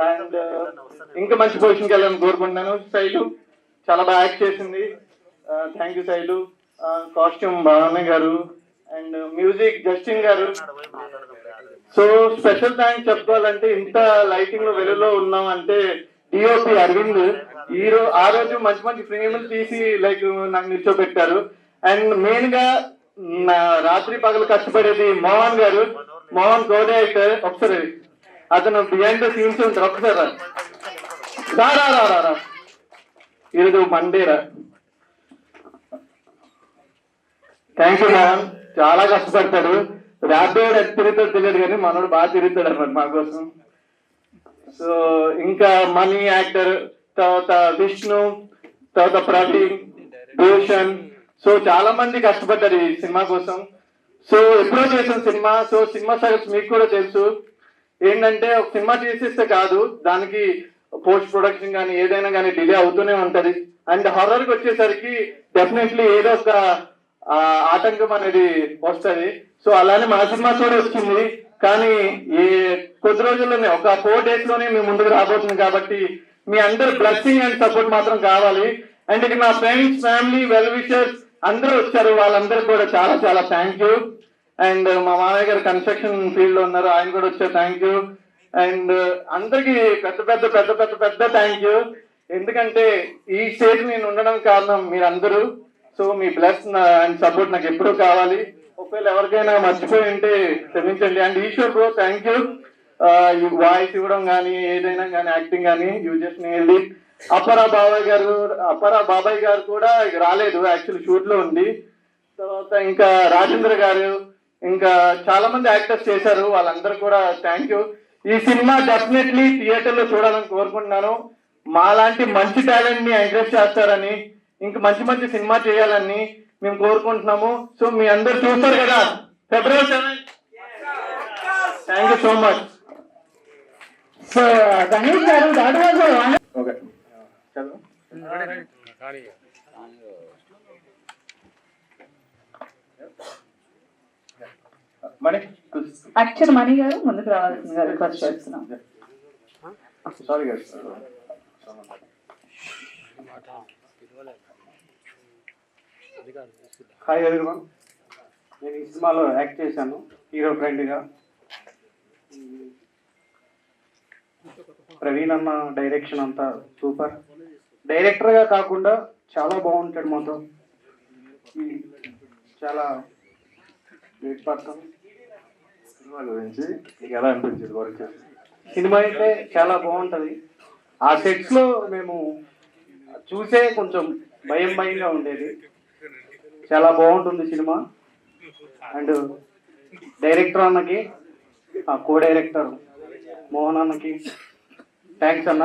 అండ్ ఇంకా మంచి పొజిషన్కి వెళ్ళాలని కోరుకుంటున్నాను. శైలు చాలా బాగా యాక్ట్ చేసింది, థ్యాంక్ యూ శైలు. కాస్ట్యూమ్ భావన గారు అండ్ మ్యూజిక్ జస్టిన్ గారు. సో స్పెషల్ థ్యాంక్స్ చెప్పుకోవాలంటే ఇంత లైటింగ్ లో వెలుగులో ఉన్నాం అంటే డిఓపి అరవింద్ ఆ రోజు మంచి మంచి ఫ్రేములు తీసి లైక్ నాకు నిల్చోబెట్టారు. అండ్ మెయిన్ గా రాత్రి పగలు కష్టపడేది మోహన్ గారు, మోహన్ గౌడే అయితే ఒకసారి అతను బిహైండ్ ద సీన్స్ ఉంటారు, ఒకసారి రా ఈరోజు మండేరా. థ్యాంక్ యూ మోహన్, చాలా కష్టపడతాడు. ర్యాపిడ్ ఎంత తిరుగుతాడు తెలియదు కానీ మనోడు బాగా తిరుగుతాడు అన్నమాట మా కోసం. సో ఇంకా మనీ యాక్టర్, తర్వాత విష్ణు, తర్వాత ప్రవీణ్, భూషణ్, సో చాలా మంది కష్టపడ్డారు ఈ సినిమా కోసం. సో ఎప్పుడో చేసిన సినిమా, సో సినిమా సర్వీస్ మీకు కూడా తెలుసు. ఏంటంటే ఒక సినిమా చేసేస్తే కాదు, దానికి పోస్ట్ ప్రొడక్షన్ కానీ ఏదైనా కానీ డిలే అవుతూనే ఉంటది. అండ్ హారర్కి వచ్చేసరికి డెఫినెట్లీ ఏదో ఒక ఆటంకం అనేది వస్తుంది. సో అలానే మన సినిమా కూడా వచ్చింది, కానీ ఈ కొద్ది రోజుల్లోనే ఒక 4 days లోనే మేము ముందుకు రాబోతుంది. కాబట్టి మీ అందరు బ్లెస్సింగ్ అండ్ సపోర్ట్ మాత్రం కావాలి. అండ్ ఇక నా ఫ్రెండ్స్, ఫ్యామిలీ, వెల్ విషర్స్ అందరూ వచ్చారు, వాళ్ళందరూ కూడా చాలా చాలా థ్యాంక్ యూ. అండ్ మా మామయ్య గారు కన్స్ట్రక్షన్ ఫీల్డ్ లో ఉన్నారు, ఆయన కూడా వచ్చారు, థ్యాంక్ యూ. అండ్ అందరికి పెద్ద పెద్ద పెద్ద పెద్ద పెద్ద థ్యాంక్ యూ. ఎందుకంటే ఈ స్టేజ్ నేను ఉండడం కారణం మీరందరూ. సో మీ బ్లెస్ అండ్ సపోర్ట్ నాకు ఎప్పుడూ కావాలి. ఒకవేళ ఎవరికైనా మర్చిపోయి ఉంటే క్షమించండి. And Eshwar bro thank you, voice ఇవ్వడం కానీ ఏదైనా కానీ యాక్టింగ్ కానీ యూ జస్ట్ నేల్డ్ ఇట్. అపరా బాబాయ్ గారు కూడా రాలేదు, యాక్చువల్లీ షూట్ లో ఉంది. తర్వాత ఇంకా రాజేంద్ర గారు, ఇంకా చాలా మంది యాక్టర్స్ చేశారు, వాళ్ళందరూ కూడా థ్యాంక్ యూ. ఈ సినిమా డెఫినెట్లీ థియేటర్ లో చూడాలని కోరుకుంటున్నాను. మాలాంటి మంచి టాలెంట్ ని ఎంకరేజ్ చేస్తారని, ఇంకా మంచి మంచి సినిమా చేయాలని మేము కోరుకుంటున్నాము. సో మీ అందరు చూస్తారు కదా February 7. Thank you so much. So Ganesh గారు, that was a wonderful. Okay Mani, actor Mani గారు ముందుకు రావాల్సిందిగా రిక్వెస్ట్ చేస్తున్నాం. సారీ గారు. హాయ్ ఎవరివన్, నేను ఈ సినిమాలో యాక్ట్ చేశాను హీరో ఫ్రెండ్గా. ప్రవీణ్ అన్న డైరెక్షన్ అంతా సూపర్. డైరెక్టర్గా కాకుండా చాలా బాగుంటాడు మాతో, చాలా గ్రేట్ పర్సన్. సినిమా గురించి మీకు ఎలా అనిపించింది వర్క్ చేసి? సినిమా అయితే చాలా బాగుంటుంది. ఆ సెట్స్లో మేము చూసే కొంచెం భయంగా ఉండేది. చాలా బాగుంటుంది సినిమా. అండ్ డైరెక్టర్ అన్నకి, కో డైరెక్టర్ మోహన్ అన్నకి థ్యాంక్స్ అన్న.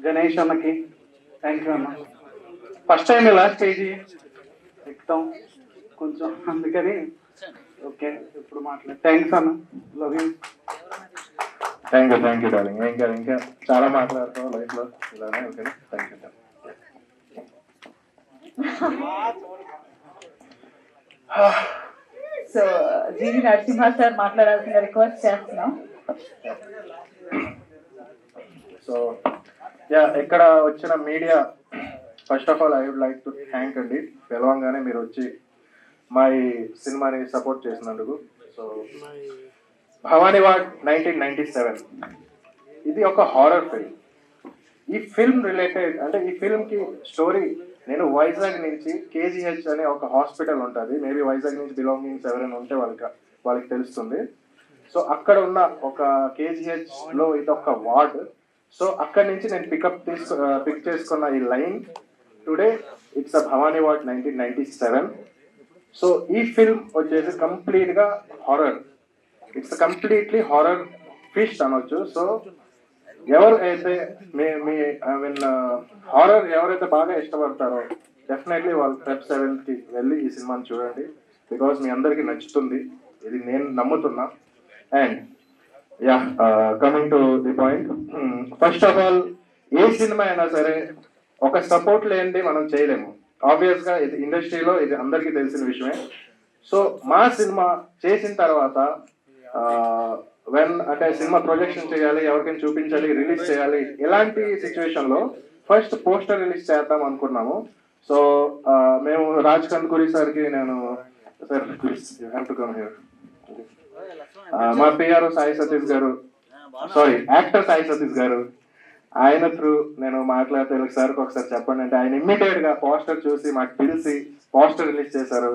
గణేష్ అన్నకి థ్యాంక్ యూ అన్న. ఫస్ట్ టైం ఇలా స్టేజ్ ఎక్కుతాం కొంచెం, అందుకని ఓకే ఇప్పుడు మాట్లాడు. థ్యాంక్స్ అన్న, love you. Thank you darling. ఇంకా చాలా మాట్లాడతాం లైఫ్ లో ఇలానే. Okay thank you. So GV Narasimha sir మాట్లాడాల్సిన రిక్వెస్ట్ చేస్తున్నాం. సో ఇక్కడ వచ్చిన media, first of all I would like to thank అండి. పిలవంగానే మీరు వచ్చి మా ఈ సినిమాని సపోర్ట్ చేసినందుకు. సో భవానీవాడ్ 1997 ఇది ఒక హారర్ ఫిల్మ్. ఈ ఫిల్మ్ రిలేటెడ్ అంటే ఈ ఫిల్మ్కి స్టోరీ, నేను వైజాగ్ నుంచి కేజీహెచ్ అనే ఒక హాస్పిటల్ ఉంటుంది, మేబీ వైజాగ్ నుంచి బిలాంగింగ్స్ ఎవరైనా ఉంటే వాళ్ళకి తెలుస్తుంది. సో అక్కడ ఉన్న ఒక కేజీహెచ్లో ఇది ఒక వార్డ్. సో అక్కడి నుంచి నేను పిక్ చేసుకున్న ఈ line today it's a Bhavani Ward 1997. So ఈ ఫిల్మ్ వచ్చేసి కంప్లీట్గా horror, it's completely horror fish అనొచ్చు. సో ఎవరైతే హారర్ ఎవరైతే బాగా ఇష్టపడతారో డెఫినెట్లీ వాళ్ళు Feb 7th వెళ్ళి ఈ సినిమాని చూడండి, బికాస్ మీ అందరికీ నచ్చుతుంది, ఇది నేను నమ్ముతున్నా. And coming to the point, first of all ఏ సినిమా అయినా సరే ఒక సపోర్ట్ లేనిది మనం చేయలేము. ఆబ్వియస్ గా ఇది ఇండస్ట్రీలో ఇది అందరికీ తెలిసిన విషయమే. సో మా సినిమా చేసిన తర్వాత అంటే సినిమా ప్రొజెక్షన్ చేయాలి, ఎవరికైనా చూపించాలి, రిలీజ్ చేయాలి, ఇలాంటి సిచ్యువేషన్ లో ఫస్ట్ పోస్టర్ రిలీజ్ చేద్దాం అనుకున్నాము. సో మేము రాజ్ కందుకూరి సార్కి నేను సార్ మా పిఆర్ఓ సాయి సతీష్ గారు, సారీ యాక్టర్ సాయి సతీష్ గారు, ఆయన త్రూ నేను మాట్లాడితే సార్కి ఒకసారి చెప్పండి అంటే ఆయన ఇమ్మీడియట్ గా పోస్టర్ చూసి మాకు పిలిచి పోస్టర్ రిలీజ్ చేశారు.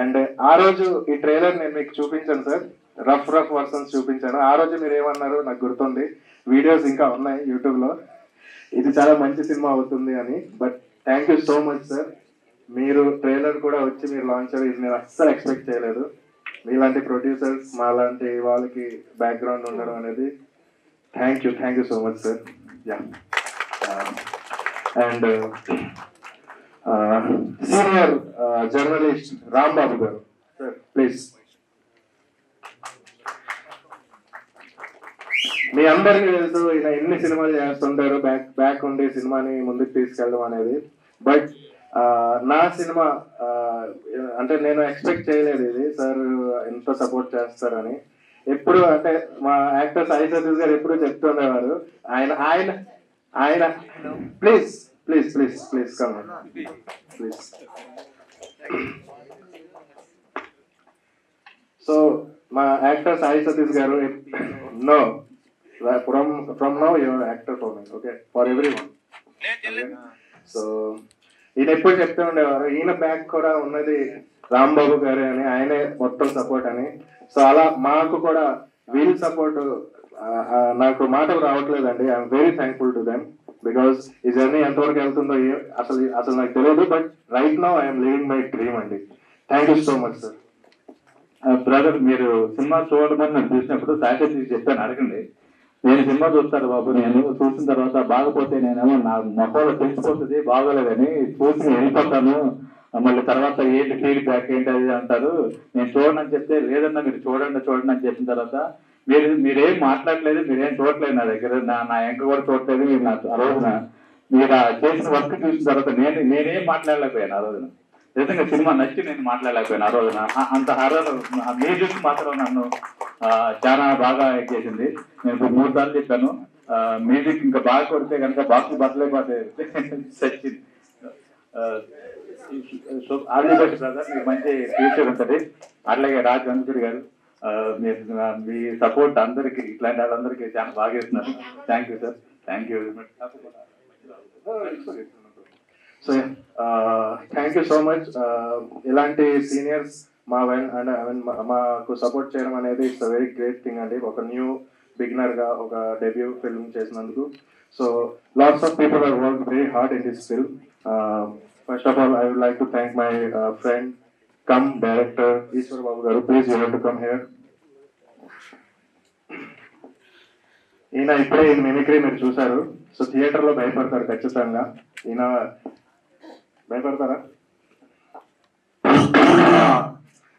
అండ్ ఆ రోజు ఈ ట్రైలర్ నేను మీకు చూపించాను సార్, రఫ్ వర్షన్స్ చూపించాను. ఆ రోజు మీరు ఏమన్నారు నాకు గుర్తుంది, వీడియోస్ ఇంకా ఉన్నాయి యూట్యూబ్ లో, ఇది చాలా మంచి సినిమా అవుతుంది అని. But thank you so much sir, మీరు ట్రైలర్ కూడా వచ్చి మీరు లాంచ్ అయ్యి ఇది నేను అస్సలు ఎక్స్పెక్ట్ చేయలేదు. మీలాంటి ప్రొడ్యూసర్స్ మా లాంటి వాళ్ళకి బ్యాక్గ్రౌండ్ ఉండడం అనేది thank you so much sir. Yeah and senior journalist Rambabu గారు సార్ ప్లీజ్. మీ అందరికీ తెలుసు ఈయన ఎన్ని సినిమాలు చేస్తుంటారు, బ్యాక్ ఉండి సినిమాని ముందుకు తీసుకెళ్ళడం అనేది. బట్ నా సినిమా అంటే నేను ఎక్స్పెక్ట్ చేయలేదు ఇది సార్ ఎంత సపోర్ట్ చేస్తారని. ఎప్పుడు అంటే మా యాక్టర్ సాయి సతీష్ గారు ఎప్పుడు చెప్తుండేవారు, ఆయన please please please please come please. So మా యాక్టర్ సాయి సతీష్ గారు no from now you are an actor for me, okay, for everyone. So ఈయన ఎప్పుడు చెప్తూ ఉండేవారు ఈయన బ్యాక్ కూడా ఉన్నది రాంబాబు గారు అని, ఆయనే మొత్తం సపోర్ట్ అని. సో అలా మాకు కూడా వీళ్ళ సపోర్ట్ నాకు మాటలు రావట్లేదండి. I'm very thankful to them because ఈ జర్నీ ఎంతవరకు వెళ్తుందో అసలు నాకు తెలియదు. But right now I'm living my dream అండి. Thank you so much sir. Brother మీరు సినిమా చూడమని నేను చూసినప్పుడు సాయి చెప్పాను, అడగండి నేను సినిమా చూస్తాను బాబు, నేను చూసిన తర్వాత బాగపోతే నేనేమో నా మొక్కలో తెలిసిపోతుంది, బాగోలేదని చూసి నేను వెళ్ళిపోతాను, మళ్ళీ తర్వాత ఏంటి ఫీడ్బ్యాక్ ఏంటి అది అంటారు, నేను చూడనని చెప్తే లేదన్నా మీరు చూడండి అని చెప్పిన తర్వాత మీరేం మాట్లాడలేదు, మీరేం చూడలేదు నా దగ్గర, నా ఎంక కూడా చూడలేదు. మీరు నా ఆ రోజున మీరు చేసిన వర్క్ చూసిన తర్వాత నేనేం మాట్లాడలేకపోయాను ఆ రోజున. నిజంగా సినిమా నచ్చి నేను మాట్లాడలేకపోయాను ఆ రోజున. అంత హర్రర్ మ్యూజిక్ మాత్రం నన్ను చాలా బాగా చేసింది. నేను 3 సార్లు చెప్పాను మ్యూజిక్ ఇంకా బాగా కొడితే కనుక బాక్స్ బట్టలేకపోతే సచ్చింది. So all the best brother, మీకు మంచి ఫ్యూచర్ ఉంటుంది. అట్లాగే రాజ్ కందుకూరి గారు మీ సపోర్ట్ అందరికి ఇట్లాంటి వాళ్ళందరికీ చాలా బాగా ఇస్తున్నారు. Thank you sir, thank you very much. So thank you so much. ఇలాంటి సీనియర్స్ మాకు సపోర్ట్ చేయడం అనేది it's a very great thing అండి. ఒక న్యూ బిగినర్ గా ఒక డెబ్యూ ఫిల్మ్ చేసినందుకు. So lots of people are work very hard in this film. First of all I would like to thank my friend cum director Eshwar Babu గారు. Please you have to come here. ఈయన ఇప్పుడే ఈయన mimicry మీరు చూసారు. So theatre లో భయపడతారు ఖచ్చితంగా. ఈయన భయపడతారా?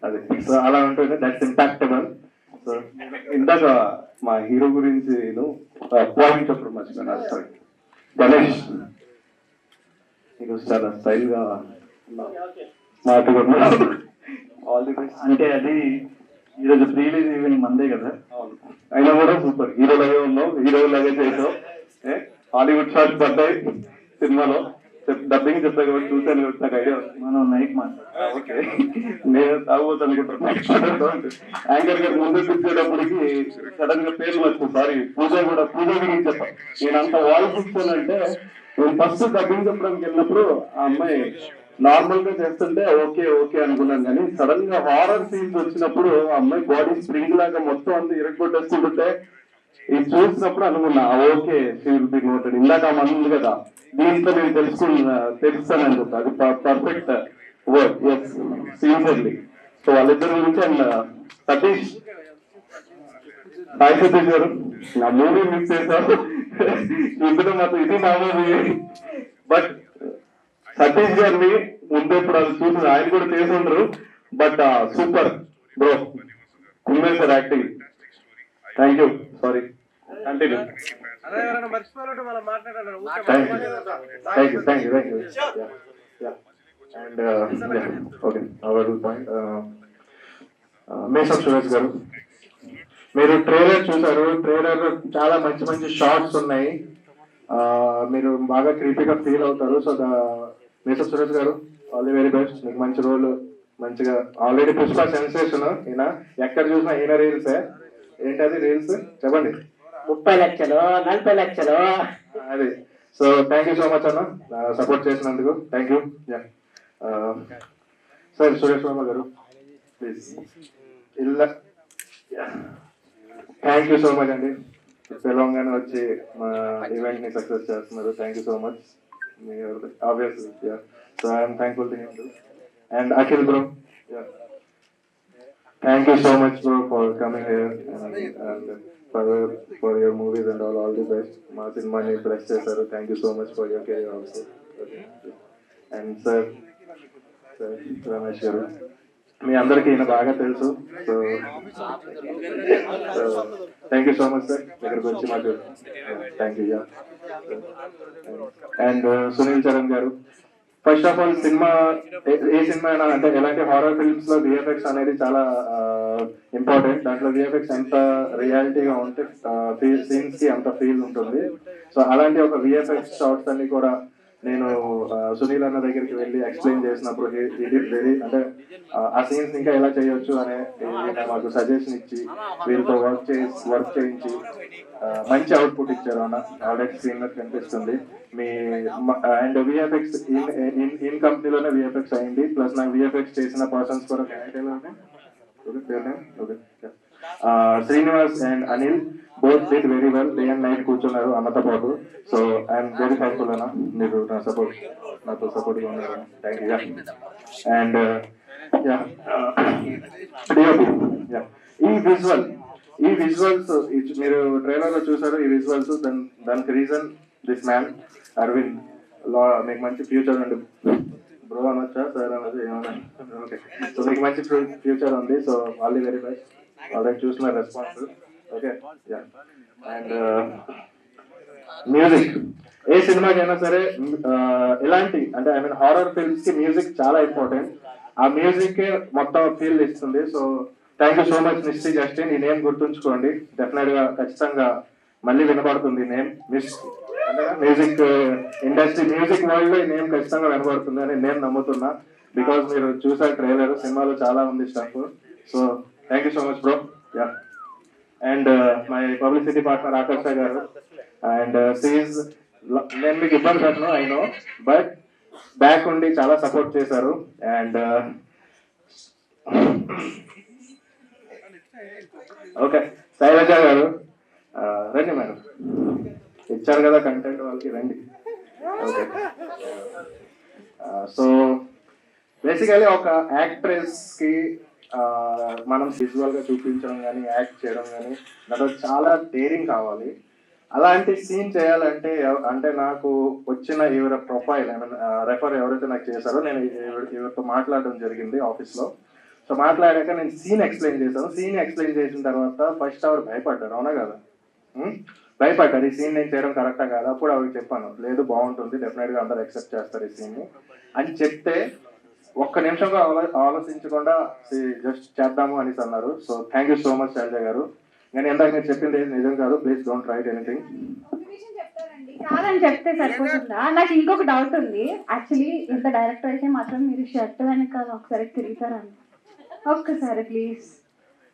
అదే సో అలా ఉంటుంది, దట్స్ ఇంపాక్టబుల్. సో ఇందాక మా హీరో గురించి పాయింట్ చెప్పడం మర్చిపోయినా, సారీ గణేష్ ఈరోజు చాలా స్టైల్ గా మాట్లాడుతున్నాడు. All the best. అంటే అది ఈరోజు ప్రీ రిలీజ్ ఈవెంట్ మందే కదా, అయినా కూడా సూపర్ హీరో లాగే ఉన్నావు, హీరో లాగే చేసావు. హాలీవుడ్ షాట్స్ పడ్డాయి సినిమాలో. డబ్బింగ్ చెప్పా కాబట్టి చూసాను కాబట్టి నాకు ఐడియా మనం నైట్ ఓకే నేను తాగబోతు అనుకుంటున్నాను. యాంకర్ గారు ముందు కూర్చేటప్పటికి సడన్ గా పేరు వచ్చింది, సారీ పూజ గురించి చెప్పాను. నేను అంత వాయిస్ ఇచ్చానంటే నేను ఫస్ట్ డబ్బింగ్ చెప్పడానికి వెళ్ళినప్పుడు ఆ అమ్మాయి నార్మల్ గా చేస్తుంటే ఓకే అనుకున్నాను. కానీ సడన్ గా హారర్ సీన్స్ వచ్చినప్పుడు ఆ అమ్మాయి బాడీ స్ప్రింగ్ లాగా మొత్తం అంతా ఇరగొట్టేస్తుంటే ఇది చూసినప్పుడు అనుకున్నా ఓకే షీల్ బి నోటెడ్. ఇందాక మన ఉంది కదా, దీంతో నేను తెలుస్తానని చెప్పి అది perfect word. Yes seriously. So వాళ్ళిద్దరి గురించి అండ్ సతీష్ సాయి సతీష్ గారు నా మూవీ మిస్ చేశారు. ఇందులో మాత్రం ఇది నా మూవీ. బట్ సతీష్ గారిని ముందు ఇప్పుడు అది చూసి ఆయన కూడా చేసి ఉండరు. బట్ సూపర్ బ్రో, కుమ్మేశారు acting. Thank you. Sorry continue. Thank you and okay our point మేసం సురేష్ గారు, మీరు ట్రైలర్ చూసారు. ట్రైలర్ చాలా మంచి మంచి షార్ట్స్ ఉన్నాయి. మీరు బాగా క్రీపీగా ఫీల్ అవుతారు. సో మేసం సురేష్ గారు, ఆల్ ది వెరీ బెస్ట్. మీకు మంచి రోల్, మంచిగా ఆల్రెడీ పుష్ప సెన్సేషన్. ఈయన ఎక్కడ చూసినా ఈయన రీల్సే. ఏంటది రీల్స్ చెప్పండి. 30 లక్షలు 40 లక్షలు అది. So thank you so much అన్న, సపోర్ట్ చేసినందుకు. Thank you. Sir Suresh Varma గారు ప్లీజ్. ఇలా థ్యాంక్ యూ సో మచ్ అండి, తెలంగాణ వచ్చి మా ఈవెంట్ ని సక్సెస్ చేస్తున్నారు. Thank you so much. Obviously so I'm thankful to him to. And Akhil bro, thank you so much bro for coming here and for your movies and all the best. మా సినిమాని bless చేశారు. Thank you so much for your career also. And sir Ramesh గారు, మీ అందరికీ ఈయన బాగా తెలుసు. So thank you so much sir, దగ్గరకు వచ్చి మాకు thank you. And Sunil Charan గారు, ఫస్ట్ ఆఫ్ ఆల్ సినిమా ఏ సినిమా అయినా అంటే ఎలాంటి హారర్ ఫిల్మ్స్ లో విఎఫ్ఎక్స్ అనేది చాలా ఇంపార్టెంట్. దాంట్లో విఎఫ్ఎక్స్ ఎంత రియాలిటీగా ఉంటే సీన్స్ కి అంత ఫీల్ ఉంటుంది. సో అలాంటి ఒక విఎఫ్ఎక్స్ షార్ట్స్ అన్ని కూడా నేను సునీల్ అన్న దగ్గరికి వెళ్ళి ఎక్స్ప్లెయిన్ చేసినప్పుడు వెరీ అంటే ఆ సీన్స్ ఇంకా ఎలా చేయొచ్చు అనే మాకు సజెషన్ ఇచ్చి వీళ్ళతో వర్క్ చేయించి మంచి అవుట్పుట్ ఇచ్చారు అన్న. ఆల్రెడీ స్క్రీన్ మీద కనిపిస్తుంది మీ. అండ్ విఎఫ్ఎక్స్ ఇన్ కంపెనీలోనే విఎఫ్ఎక్స్ అయింది. ప్లస్ నాకు విఎఫ్ఎక్స్ చేసిన పర్సన్స్ కూడా Srinivas and Anil both did very well. Day and night కూర్చున్నారు అన్నతో పాటు. సో ఐఎమ్ వెరీ థ్యాంక్ఫుల్ అన్న, మీరు నాతో సపోర్ట్ గా ఉన్నారు. Thank you. అండ్ ఈ విజువల్స్ మీరు ట్రైలర్ లో చూసారు. ఈ విజువల్స్ దానికి రీజన్ దిస్ మ్యాన్ అరవింద్. మీకు మంచి ఫ్యూచర్ ఉంది బ్రో అనొచ్చా సార్ అనొచ్చు ఏమన్నా? ఓకే, సో మీకు మంచి ఫ్యూచర్ ఉంది. So all the very best. Already చూసిన రెస్పాన్స్. ఓకే. అండ్ మ్యూజిక్ ఏ సినిమాకైనా సరే ఎలాంటి అంటే ఐ మీన్ హారర్ ఫిల్మ్స్ కి మ్యూజిక్ చాలా ఇంపార్టెంట్. ఆ మ్యూజిక్ మొత్తం ఫీల్ ఇస్తుంది. So thank you so much Nishchi Justin. ఈ నేమ్ గుర్తుంచుకోండి, డెఫినెట్ గా ఖచ్చితంగా మళ్ళీ వినపడుతుంది name. Music industry music world లో ఈ నేమ్ ఖచ్చితంగా వినపడుతుంది అని నేను నమ్ముతున్నా. బికాస్ మీరు చూసారు ట్రైలర్, సినిమాలో చాలా ఉంది stuff. So thank you so much bro. Yeah. And my publicity partner Akarsha గారు. అండ్ సీజ్ నేను మీకు ఇబ్బంది పెట్టను ఐ నో, బట్ బ్యాక్ ఉండి చాలా సపోర్ట్ చేశారు. అండ్ ఓకే, శైలజ గారు రండి మేడం, ఇచ్చారు కదా కంటెంట్ వాళ్ళకి, రండి. ఓకే. సో బేసికలీ ఒక యాక్ట్రెస్ కి మనం విజువల్ గా చూపించడం కానీ యాక్ట్ చేయడం కానీ దాంట్లో చాలా డేరింగ్ కావాలి. అలాంటి సీన్ చేయాలంటే అంటే నాకు వచ్చిన ఎవరి ప్రొఫైల్ ఐ మీన్ రెఫర్ ఎవరైతే నాకు చేశారో నేను ఎవరితో మాట్లాడడం జరిగింది ఆఫీస్ లో. సో మాట్లాడాక నేను సీన్ ఎక్స్ప్లెయిన్ చేశాను. సీన్ ఎక్స్ప్లెయిన్ చేసిన తర్వాత ఫస్ట్ అవర్ భయపడ్డారు, అవునా కదా? భయపడ్డారు ఈ సీన్ నేను చేయడం కరెక్టా కాదు. అప్పుడు ఆవిడకి చెప్పాను, లేదు బాగుంటుంది, డెఫినెట్ గా అందరు యాక్సెప్ట్ చేస్తారు ఈ సీన్ అని చెప్తే ఒక్క నిమిషంగా ఆలోచించకుండా జస్ట్ చేద్దాము అనేసి అన్నారు. So thank you so much Shailaja garu. నేను ఎందాక మీరు చెప్పింది నిజం కాదు, ప్లీజ్ డోంట్ రైట్ ఎనీథింగ్. కాదని చెప్తే సరిపోతుందా? నాకు ఇంకొక డౌట్ ఉంది. యాక్చువల్లీ ఇంత డైరెక్టర్ అయితే మాత్రం మీరు షర్ట్ వెనకాల ఒకసారి తిరుగుతారండి, ఒక్కసారి ప్లీజ్.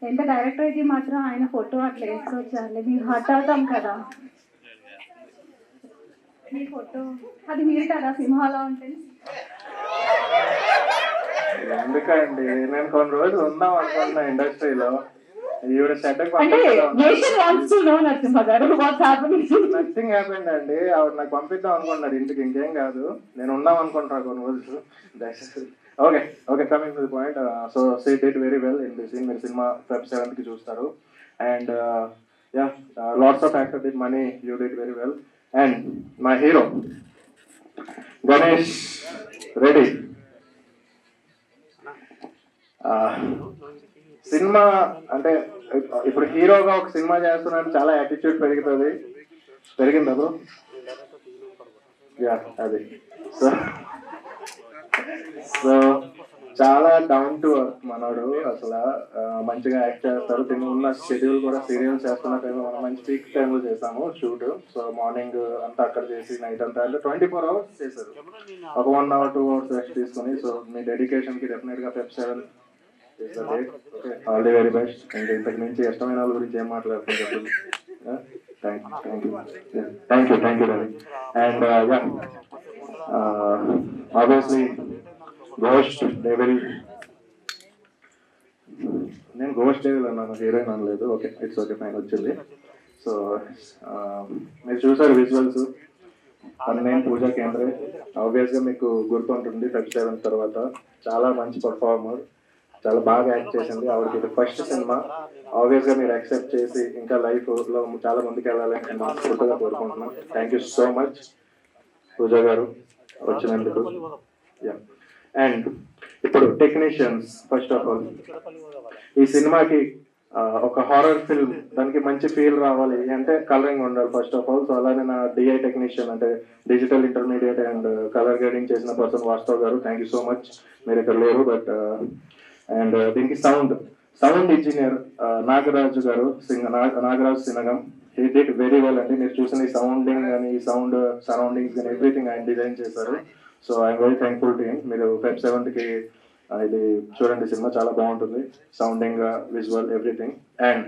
ఎంత డైరెక్టర్ అయితే మాత్రం ఆయన ఫోటో అట్లా వేసుకోవచ్చండి, మీరు హర్ట్ అవుతాం కదా. మీ ఫోటో అది మీరు కదా సింహాలో ఉంటుంది. ఎందుకండి నేను కొన్ని రోజులు ఉందాం అనుకున్నా ఇండస్ట్రీలో. ఈవిడ సెటప్ నథింగ్ హ్యాపెండ్ అండి. ఆవిడ నాకు పంపిద్దాం అనుకున్నారు ఇంటికి, ఇంకేం కాదు. నేను ఉందాం అనుకుంటున్నా కొన్ని రోజులు. Okay okay, coming to the point. So she did very well in the scene. మీరు సినిమా Feb 7th కి చూస్తారు. And yeah, lots of actor did money, you did very well. And my hero Ganesh Reddy. Cinema అంటే ఇప్పుడు హీరోగా ఒక cinema చేస్తున్నాను చాలా attitude పెరుగుతుంది. పెరిగిందా బ్రో? యా అది. సో చాలా డౌన్ టు అర్త్ మనోడు, అసలు మంచిగా యాక్ట్ చేస్తారు. తిని ఉన్న షెడ్యూల్ కూడా సీరియల్ చేస్తున్న టైంలో మనం మంచి పీక్ టైంలో చేసాము షూట్. సో మార్నింగ్ అంతా అక్కడ చేసి నైట్ అంతా అంటే 24 hours చేశారు, ఒక 1 hour 2 hours రెస్ట్ తీసుకుని. సో మీ డెడికేషన్కి డెఫినెట్గా Feb 7 is the date. Okay, all the very best. ఇంకా ఇంతకు మించి ఇష్టమైన వాళ్ళ గురించి ఏం మాట్లాడుతుంది చెప్పండి. Thank you Ravi. And obviously ghost devil, నేను గోస్ట్ డెవిల్ అన్నాను, హీరోయిన్ అనలేదు. ఓకే, ఇట్స్ ఓకే, ఫైన్ వచ్చింది. సో మీరు చూసారు విజువల్స్. నేను పూజా కేంద్రే, ఆబ్వియస్గా మీకు గుర్తుంటుంది. Feb 7 తర్వాత చాలా మంచి పర్ఫార్మర్, చాలా బాగా యాక్ట్ చేసింది. ఆవిడకి ఇది ఫస్ట్ సినిమా. ఆబ్వియస్గా మీరు యాక్సెప్ట్ చేసి ఇంకా లైఫ్లో చాలా ముందుకు వెళ్ళాలని నేను మనస్ఫూర్తిగా కోరుకుంటున్నాను. థ్యాంక్ యూ సో మచ్ పూజా గారు వచ్చినందుకు. అండ్ ఇప్పుడు టెక్నీషియన్స్, ఫస్ట్ ఆఫ్ ఆల్ ఈ సినిమాకి ఒక హారర్ ఫిల్మ్, దానికి మంచి ఫీల్ రావాలి అంటే కలరింగ్ ఉండాలి ఫస్ట్ ఆఫ్ ఆల్. సో అలానే నా డిఐ టెక్నీషియన్ అంటే digital intermediate and colour grading చేసిన పర్సన్ వాస్తవ్ గారు, థ్యాంక్ యూ సో మచ్. మీరు ఇక్కడ లేరు బట్. అండ్ దీనికి సౌండ్ ఇంజనీర్ నాగరాజు గారు, Nagaraju Sinagam, he did very well అండి. మీరు చూసిన ఈ సౌండింగ్ కానీ ఈ సౌండ్ సరౌండింగ్స్ కానీ ఎవ్రీథింగ్ ఆయన డిజైన్ చేశారు. So I'm very thankful to him. మీరు Feb 7కి ఇది చూడండి, సినిమా చాలా బాగుంటుంది, sounding, visual, everything. And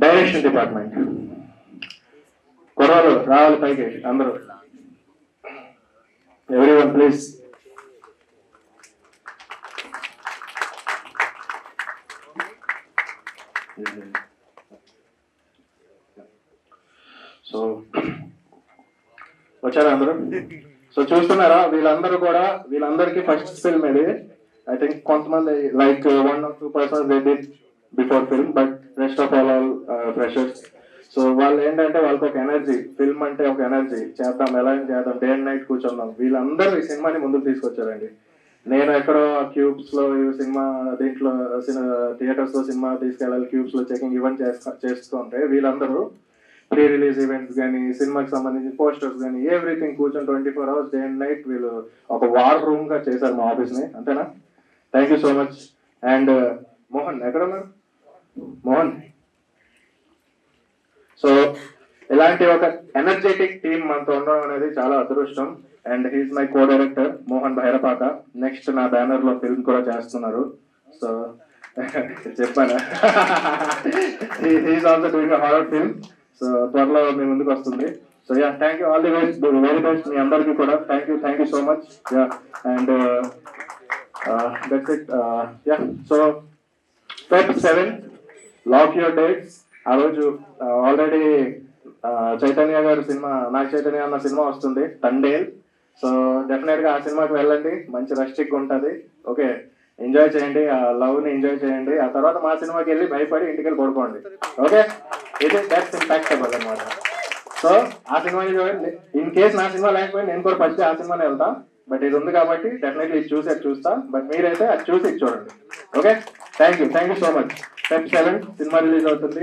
direction department కుర్రాలు రావాలి పైకి అందరూ, ఎవ్రీవన్ ప్లీజ్. సో వచ్చారా అందరూ? సో చూస్తున్నారా, వీళ్ళందరికీ ఫస్ట్ ఫిల్మ్ ఇది. ఐ థింక్ కొంతమంది like 1 or 2 persons they did before film, but rest of all freshers. So వాళ్ళు ఏంటంటే వాళ్ళకి ఒక ఎనర్జీ, ఫిల్మ్ అంటే ఒక ఎనర్జీ, చేద్దాం, ఎలా చేద్దాం, డే అండ్ నైట్ కూర్చుందాం. వీళ్ళందరూ ఈ సినిమాని ముందుకు తీసుకొచ్చారండి. నేను ఎక్కడో క్యూబ్స్ లో ఈ సినిమా, దీంట్లో థియేటర్స్ లో సినిమా తీసుకెళ్ళాలి, క్యూబ్స్ లో చెకింగ్ ఇవన్నీ చేస్తూ ఉంటే వీళ్ళందరూ ప్రీ రిలీజ్ ఈవెంట్స్ కానీ, సినిమాకి సంబంధించిన పోస్టర్స్ కానీ ఎవ్రీథింగ్ కూర్చొని 24 hours డే అండ్ నైట్ వీళ్ళు ఒక వార్ రూమ్ గా చేశారు మా ఆఫీస్ ని. అంతేనా? Thank you so much. And Mohan ఎక్కడ ఉన్నారు? మోహన్. సో ఇలాంటి ఒక ఎనర్జెటిక్ టీమ్ మనతో ఉండడం అనేది చాలా అదృష్టం. And he's my co director Mohan Bhairapaka. Next నా బ్యానర్ లో ఫిల్మ్ కూడా చేస్తున్నారు. సో చెప్పాను, he's also doing a horror film. So త్వరలో మీ ముందుకు వస్తుంది. So yeah, thank you, all the best, very best మీ అందరికీ కూడా. Thank you so much. Yeah, and that's it. Yeah, so Feb 7 lock your dates. ఆ రోజు ఆల్రెడీ చైతన్య గారు సినిమా, నాగ చైతన్య అన్న సినిమా వస్తుంది, తండేల్. సో డెఫినెట్ గా ఆ సినిమాకి వెళ్ళండి, మంచి రష్టిక్ ఉంటుంది. ఓకే, ఎంజాయ్ చేయండి, ఆ లవ్ ని ఎంజాయ్ చేయండి. ఆ తర్వాత మా సినిమాకి వెళ్ళి భయపడి ఇంటికి వెళ్ళి పడుకోండి. ఓకే, ఇది దట్స్ ఇంపాక్టబుల్ అనమాట. సో ఆ సినిమాని చూడండి. ఇన్ కేస్ నా సినిమా లేకపోయినా నేను కూడా ఫస్ట్ ఆ సినిమాని వెళ్తా, బట్ ఇది ఉంది కాబట్టి డెఫినెట్లీ ఇది చూసి చూస్తా. బట్ మీరైతే అది చూసి చూడండి. Okay, thank you so much. Feb 7 cinema release అవుతుంది.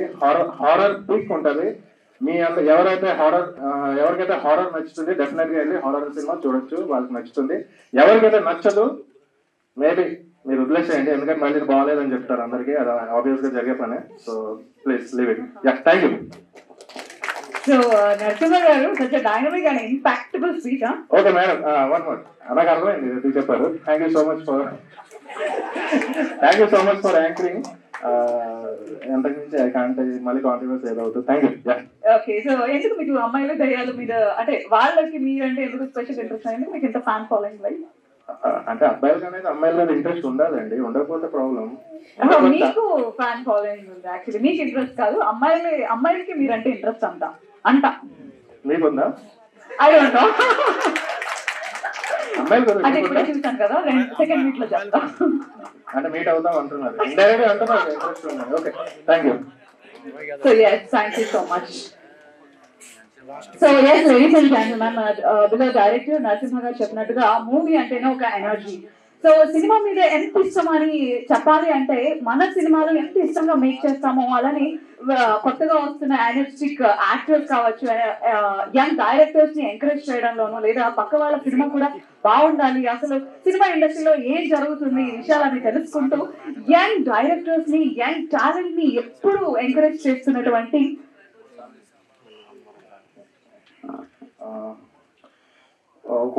హారర్ పీక్ ఉంటుంది. మీ ఎవరైతే ఎవరికైతే హారర్ నచ్చుతుంది డెఫినెట్ గా వెళ్ళి హారర్ సినిమా చూడొచ్చు, వాళ్ళకి నచ్చుతుంది. ఎవరికైతే నచ్చదు మేబీ మీరు వదిలేసేయండి, ఎందుకంటే మళ్ళీ బాగాలేదని చెప్తారు అందరికీ, అది ఆబ్వియస్ గా జరిగే పనే. So please leave it. Yeah, thank you. So Narasimha గారు such dynamic and impactable speech. Okay madam, one more. అలాగే అర్థమైంది, ఎందుకు చెప్పారు. Thank you so much for anchoring. ఎంతకు మించి మళ్ళీ కాంట్రిబ్యూట్ ఏదవుతుంది. Thank you. ఓకే, సో ఎందుకు మీకు అమ్మాయిల దయ్యాల మీద అంటే వాళ్ళకి మీరంటే ఎందుకు స్పెషల్ ఇంట్రెస్ట్ అయింది? మీకు ఎంత ఫ్యాన్ ఫాలోయింగ్ లైక్? అంటే అబ్బాయిలకి అనేది అమ్మాయిల మీద ఇంట్రెస్ట్ ఉండాలండి, ఉండకపోతే ప్రాబ్లం. మీకు ఫ్యాన్ ఫాలోయింగ్ ఉంది యాక్చువల్లీ, మీకు ఇంట్రెస్ట్ కాదు, అమ్మాయిలకి మీరంటే ఇంట్రెస్ట్ అంట మీకుందా? I don't know. అమ్మాయిలు అంటే ఇప్పుడే చూసాను కదా, సెకండ్ వీక్ లో చెప్తా. అంటే మీట్ అవుతాం అంటున్నారు, ఇండైరెక్ట్ అంటున్నారు ఇంట్రెస్ట్ ఉన్నాయి. Okay, thank you. So yes, thank you so much. So yes, ladies and gentlemen, because director Narasimha గారు చెప్పినట్టుగా మూవీ అంటేనే ఒక ఎనర్జీ. సో సినిమా మీద ఎంత ఇష్టం అని చెప్పాలి అంటే మన సినిమాలు ఎంత ఇష్టంగా మేక్ చేస్తామో అలానే కొత్తగా వస్తున్న ఎనర్జెటిక్ యాక్టర్స్ కావచ్చు, యంగ్ డైరెక్టర్స్ ని ఎంకరేజ్ చేయడంలోనూ లేదా పక్క వాళ్ళ సినిమా కూడా బాగుండాలి, అసలు సినిమా ఇండస్ట్రీలో ఏం జరుగుతుంది ఈ విషయాలని తెలుసుకుంటూ యంగ్ డైరెక్టర్స్ ని యంగ్ టాలెంట్ ని ఎప్పుడు ఎంకరేజ్ చేస్తున్నటువంటి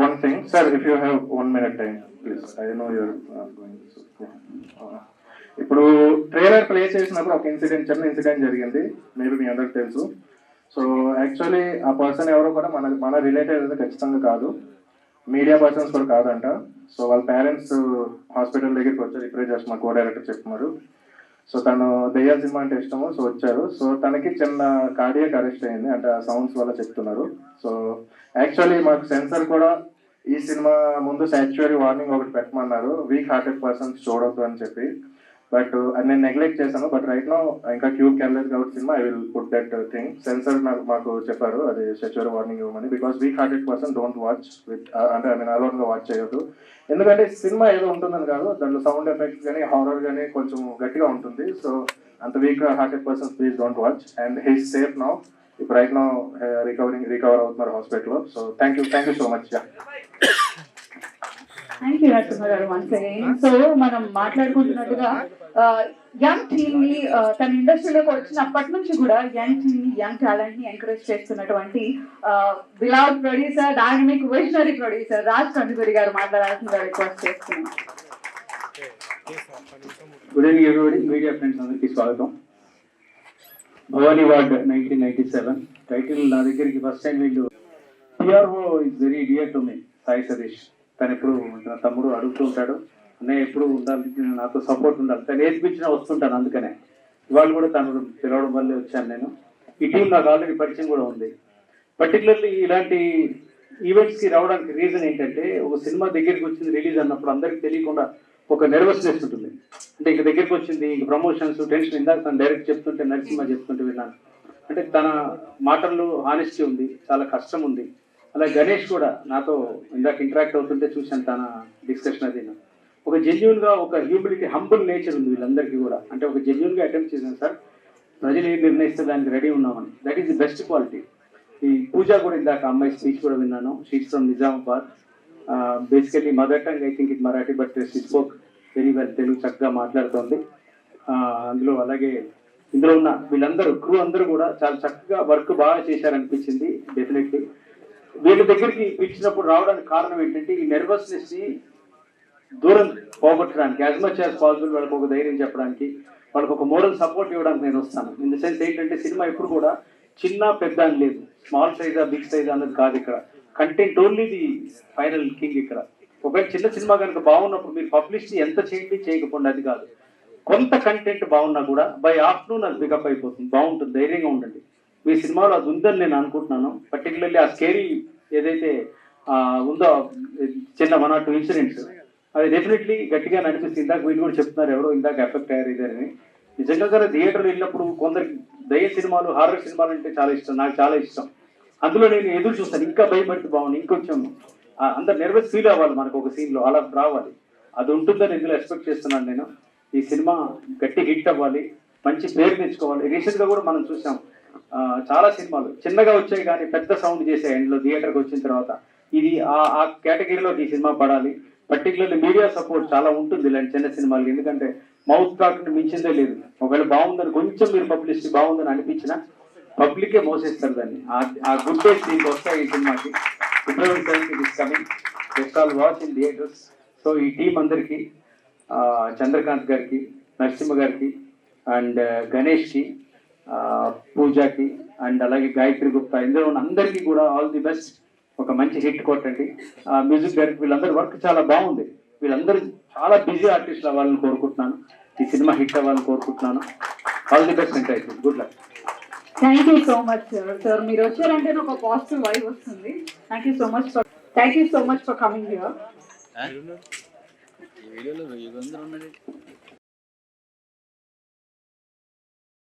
one thing, sir, if you have 1 minute time, please. I know you're going to. ఇప్పుడు ట్రైలర్ ప్లే చేసినప్పుడు ఒక చిన్న ఇన్సిడెంట్ జరిగింది, మేబీ మీ అందరికి తెలుసు. సో యాక్చువల్లీ ఆ పర్సన్ ఎవరో కూడా మన రిలేటెడ్ అయితే ఖచ్చితంగా కాదు, మీడియా పర్సన్స్ కూడా కాదంట. సో వాళ్ళ పేరెంట్స్ హాస్పిటల్ దగ్గరికి వచ్చారు, ఇప్పుడే జస్ట్ మా కో డైరెక్టర్ చెప్తున్నారు. సో తను దెయ్యాల సినిమా అంటే ఇష్టము, సో వచ్చారు. సో తనకి చిన్న కార్డియాక్ అరెస్ట్ అయింది, అంటే ఆ సౌండ్స్ వల్ల చెప్తున్నారు. సో యాక్చువల్లీ మాకు సెన్సర్ కూడా ఈ సినిమా ముందు సాచ్యురీ వార్నింగ్ ఒకటి పెట్టమన్నారు, వీక్ హార్టెడ్ పర్సన్స్ చూడొద్దు అని చెప్పి. బట్ అది నేను నెగ్లెక్ట్ చేశాను. బట్ రైట్ నో ఇంకా క్యూబ్ కెళ్ళలేదు కాబట్టి cinema I will put that thing. Sensor మాకు చెప్పారు అది సాచ్యురీ వార్నింగ్ ఇవ్వమని, because weak hearted person don't watch with, అంటే ఐ మీన్ అలోన్ గా వాచ్ చేయొద్దు. ఎందుకంటే సినిమా ఏదో ఉంటుందని కాదు, దాంట్లో సౌండ్ ఎఫెక్ట్స్ కానీ హారర్ కానీ కొంచెం గట్టిగా ఉంటుంది. సో అంత weak hearted persons please don't watch. And he's safe now, ఇప్పుడు రైట్ నౌ రికవర్ అవుతున్నారు హాస్పిటల్లో. So thank you so much. Thank you Narasimha గారు వన్స్ అగైన్. సో మనం మాట్లాడుకుంటున్నట్టుగా యంగ్ టీమ్ ని తన ఇండస్ట్రీలోకి వచ్చినప్పటి నుంచి కూడా యంగ్ టీమ్ ని యంగ్ టాలెంట్ ని ఎంకరేజ్ చేస్తున్నటువంటి beloved producer, dynamic visionary producer Raj Kandukuri గారు మాట్లాడాల్సిందిగా రిక్వెస్ట్ చేస్తున్నాం. Good evening everybody, media friends అందరికీ స్వాగతం. భవానీ వార్డ్ 1997 టైటిల్ నా దగ్గరికి ఫస్ట్ టైం వీళ్ళు PRO is very dear to me, Sai Satish. తను ఎప్పుడు నా తమ్ముడు అడుగుతూ ఉంటాడు, అన్నయ్య ఎప్పుడు ఉండాలి, నాతో సపోర్ట్ ఉండాలి, తను నేర్పించినా వస్తుంటాను. అందుకనే ఇవాళ కూడా తను పిలవడం వల్లే వచ్చాను నేను. ఈ టీం నాకు ఆల్రెడీ పరిచయం కూడా ఉంది. పర్టికులర్లీ ఇలాంటి ఈవెంట్స్కి రావడానికి రీజన్ ఏంటంటే, ఒక సినిమా దగ్గరికి వచ్చింది రిలీజ్ అన్నప్పుడు అందరికి తెలియకుండా ఒక నెర్వస్నెస్ ఉంటుంది. అంటే ఇంక దగ్గరికి వచ్చింది, ఇంక ప్రమోషన్స్ టెన్షన్. ఇందాక తను డైరెక్ట్ చెప్తుంటే, నరసింహ చెప్తుంటే విన్నాను. అంటే తన మాటల్లో హానెస్టీ ఉంది, చాలా కష్టం ఉంది. అలా గణేష్ కూడా నాతో ఇందాక ఇంటరాక్ట్ అవుతుంటే చూశాను, తన డిస్కషన్ అది ఒక జెన్యున్ గా, ఒక హ్యూమిలిటీ, హంబుల్ నేచర్ ఉంది వీళ్ళందరికీ కూడా. అంటే ఒక జెన్యున్ గా అటెంప్ట్ చేశాను సార్, ప్రజలు ఏం నిర్ణయిస్తే దానికి రెడీ ఉన్నామని. That is the best quality. ఈ పూజ కూడా ఇందాక అమ్మాయి స్పీచ్ కూడా విన్నాను, she's from Nizamabad. Basically mother tongue I think it Marathi, but she spoke very well, Telugu చక్కగా మాట్లాడుతోంది. అందులో అలాగే ఇందులో ఉన్న వీళ్ళందరూ క్రూ అందరూ కూడా చాలా చక్కగా వర్క్ బాగా చేశారనిపించింది. డెఫినెట్లీ వీళ్ళ దగ్గరికి పిలిచినప్పుడు రావడానికి కారణం ఏంటంటే, ఈ నెర్వస్నెస్ ని దూరం పోగొట్టడానికి, యాజ్ మచ్ యాజ్ పాసిబుల్ వాళ్ళకి ఒక ధైర్యం చెప్పడానికి, వాళ్ళకి ఒక మోరల్ సపోర్ట్ ఇవ్వడానికి నేను వస్తాను. ఇన్ ద సెన్స్ ఏంటంటే, సినిమా ఎప్పుడు కూడా చిన్న పెద్ద అని లేదు, స్మాల్ సైజా బిగ్ సైజ్ అన్నది కాదు. ఇక్కడ content only the final king. ఇక్కడ ఒకవేళ చిన్న సినిమా కనుక బాగున్నప్పుడు మీరు పబ్లిసిటీ ఎంత చేయండి చేయకపోండి అది కాదు, కొంత కంటెంట్ బాగున్నా కూడా బై ఆఫ్టర్నూన్ అది పికప్ అయిపోతుంది, బాగుంటుంది. ధైర్యంగా ఉండండి. మీ సినిమాలో అది ఉందని నేను అనుకుంటున్నాను. పర్టికులర్లీ ఆ స్కేరీ ఏదైతే ఉందో, చిన్న 1 or 2 ఇన్సిడెంట్స్, అది డెఫినెట్లీ గట్టిగా అనిపిస్తుంది. ఇందాక వీళ్ళు కూడా చెప్తున్నారు, ఎవరో ఇందాక ఎఫెక్ట్ అయ్యారు ఇదని. నిజంగా కూడా థియేటర్లో వెళ్ళినప్పుడు కొందరికి దయ్య సినిమాలు, హారర్ సినిమాలు అంటే చాలా ఇష్టం, నాకు చాలా ఇష్టం. అందులో నేను ఎదురు చూస్తాను, ఇంకా భయపడితే బాగుంది, ఇంకొంచెం అందరు నెర్వస్ ఫీల్ అవ్వాలి మనకు ఒక సీన్లో, అలా రావాలి. అది ఉంటుందని ఇందులో ఎక్స్పెక్ట్ చేస్తున్నాను నేను. ఈ సినిమా గట్టి హిట్ అవ్వాలి, మంచి పేరు తెచ్చుకోవాలి. రీసెంట్గా కూడా మనం చూసాం, చాలా సినిమాలు చిన్నగా వచ్చాయి కానీ పెద్ద సౌండ్ చేసాయి ఎండ్లో థియేటర్కి వచ్చిన తర్వాత. ఇది ఆ కేటగిరీలో ఈ సినిమా పడాలి. పర్టికులర్లీ మీడియా సపోర్ట్ చాలా ఉంటుంది ఇలాంటి చిన్న సినిమాలకి, ఎందుకంటే మౌత్ టాక్ మించిందే లేదు. ఒకవేళ బాగుందని కొంచెం మీరు పబ్లిసిటీ బాగుందని అనిపించినా పబ్లికే మోసేస్తారు దాన్ని. ఆ గుడ్ డేస్ దీనికి వస్తాయి ఈ సినిమాకి. February 7th it is coming. Let's all watch in theaters. So ఈ టీం అందరికీ, చంద్రకాంత్ గారికి, నరసింహ గారికి, అండ్ గణేష్కి, పూజకి, అండ్ అలాగే గాయత్రి గుప్తా, ఇందులో ఉన్న అందరికీ కూడా ఆల్ ది బెస్ట్. ఒక మంచి హిట్ కొట్టండి. మ్యూజిక్ డైరెక్టర్ వీళ్ళందరూ వర్క్ చాలా బాగుంది. వీళ్ళందరూ చాలా బిజీ ఆర్టిస్టులు అవ్వాలని కోరుకుంటున్నాను. ఈ సినిమా హిట్ అవ్వాలని కోరుకుంటున్నాను. All the best and good luck. Thank you so much sir. మీరు వచ్చారంటే ఒక పాజిటివ్ వైబ్ వస్తుంది. Thank you so much for coming here.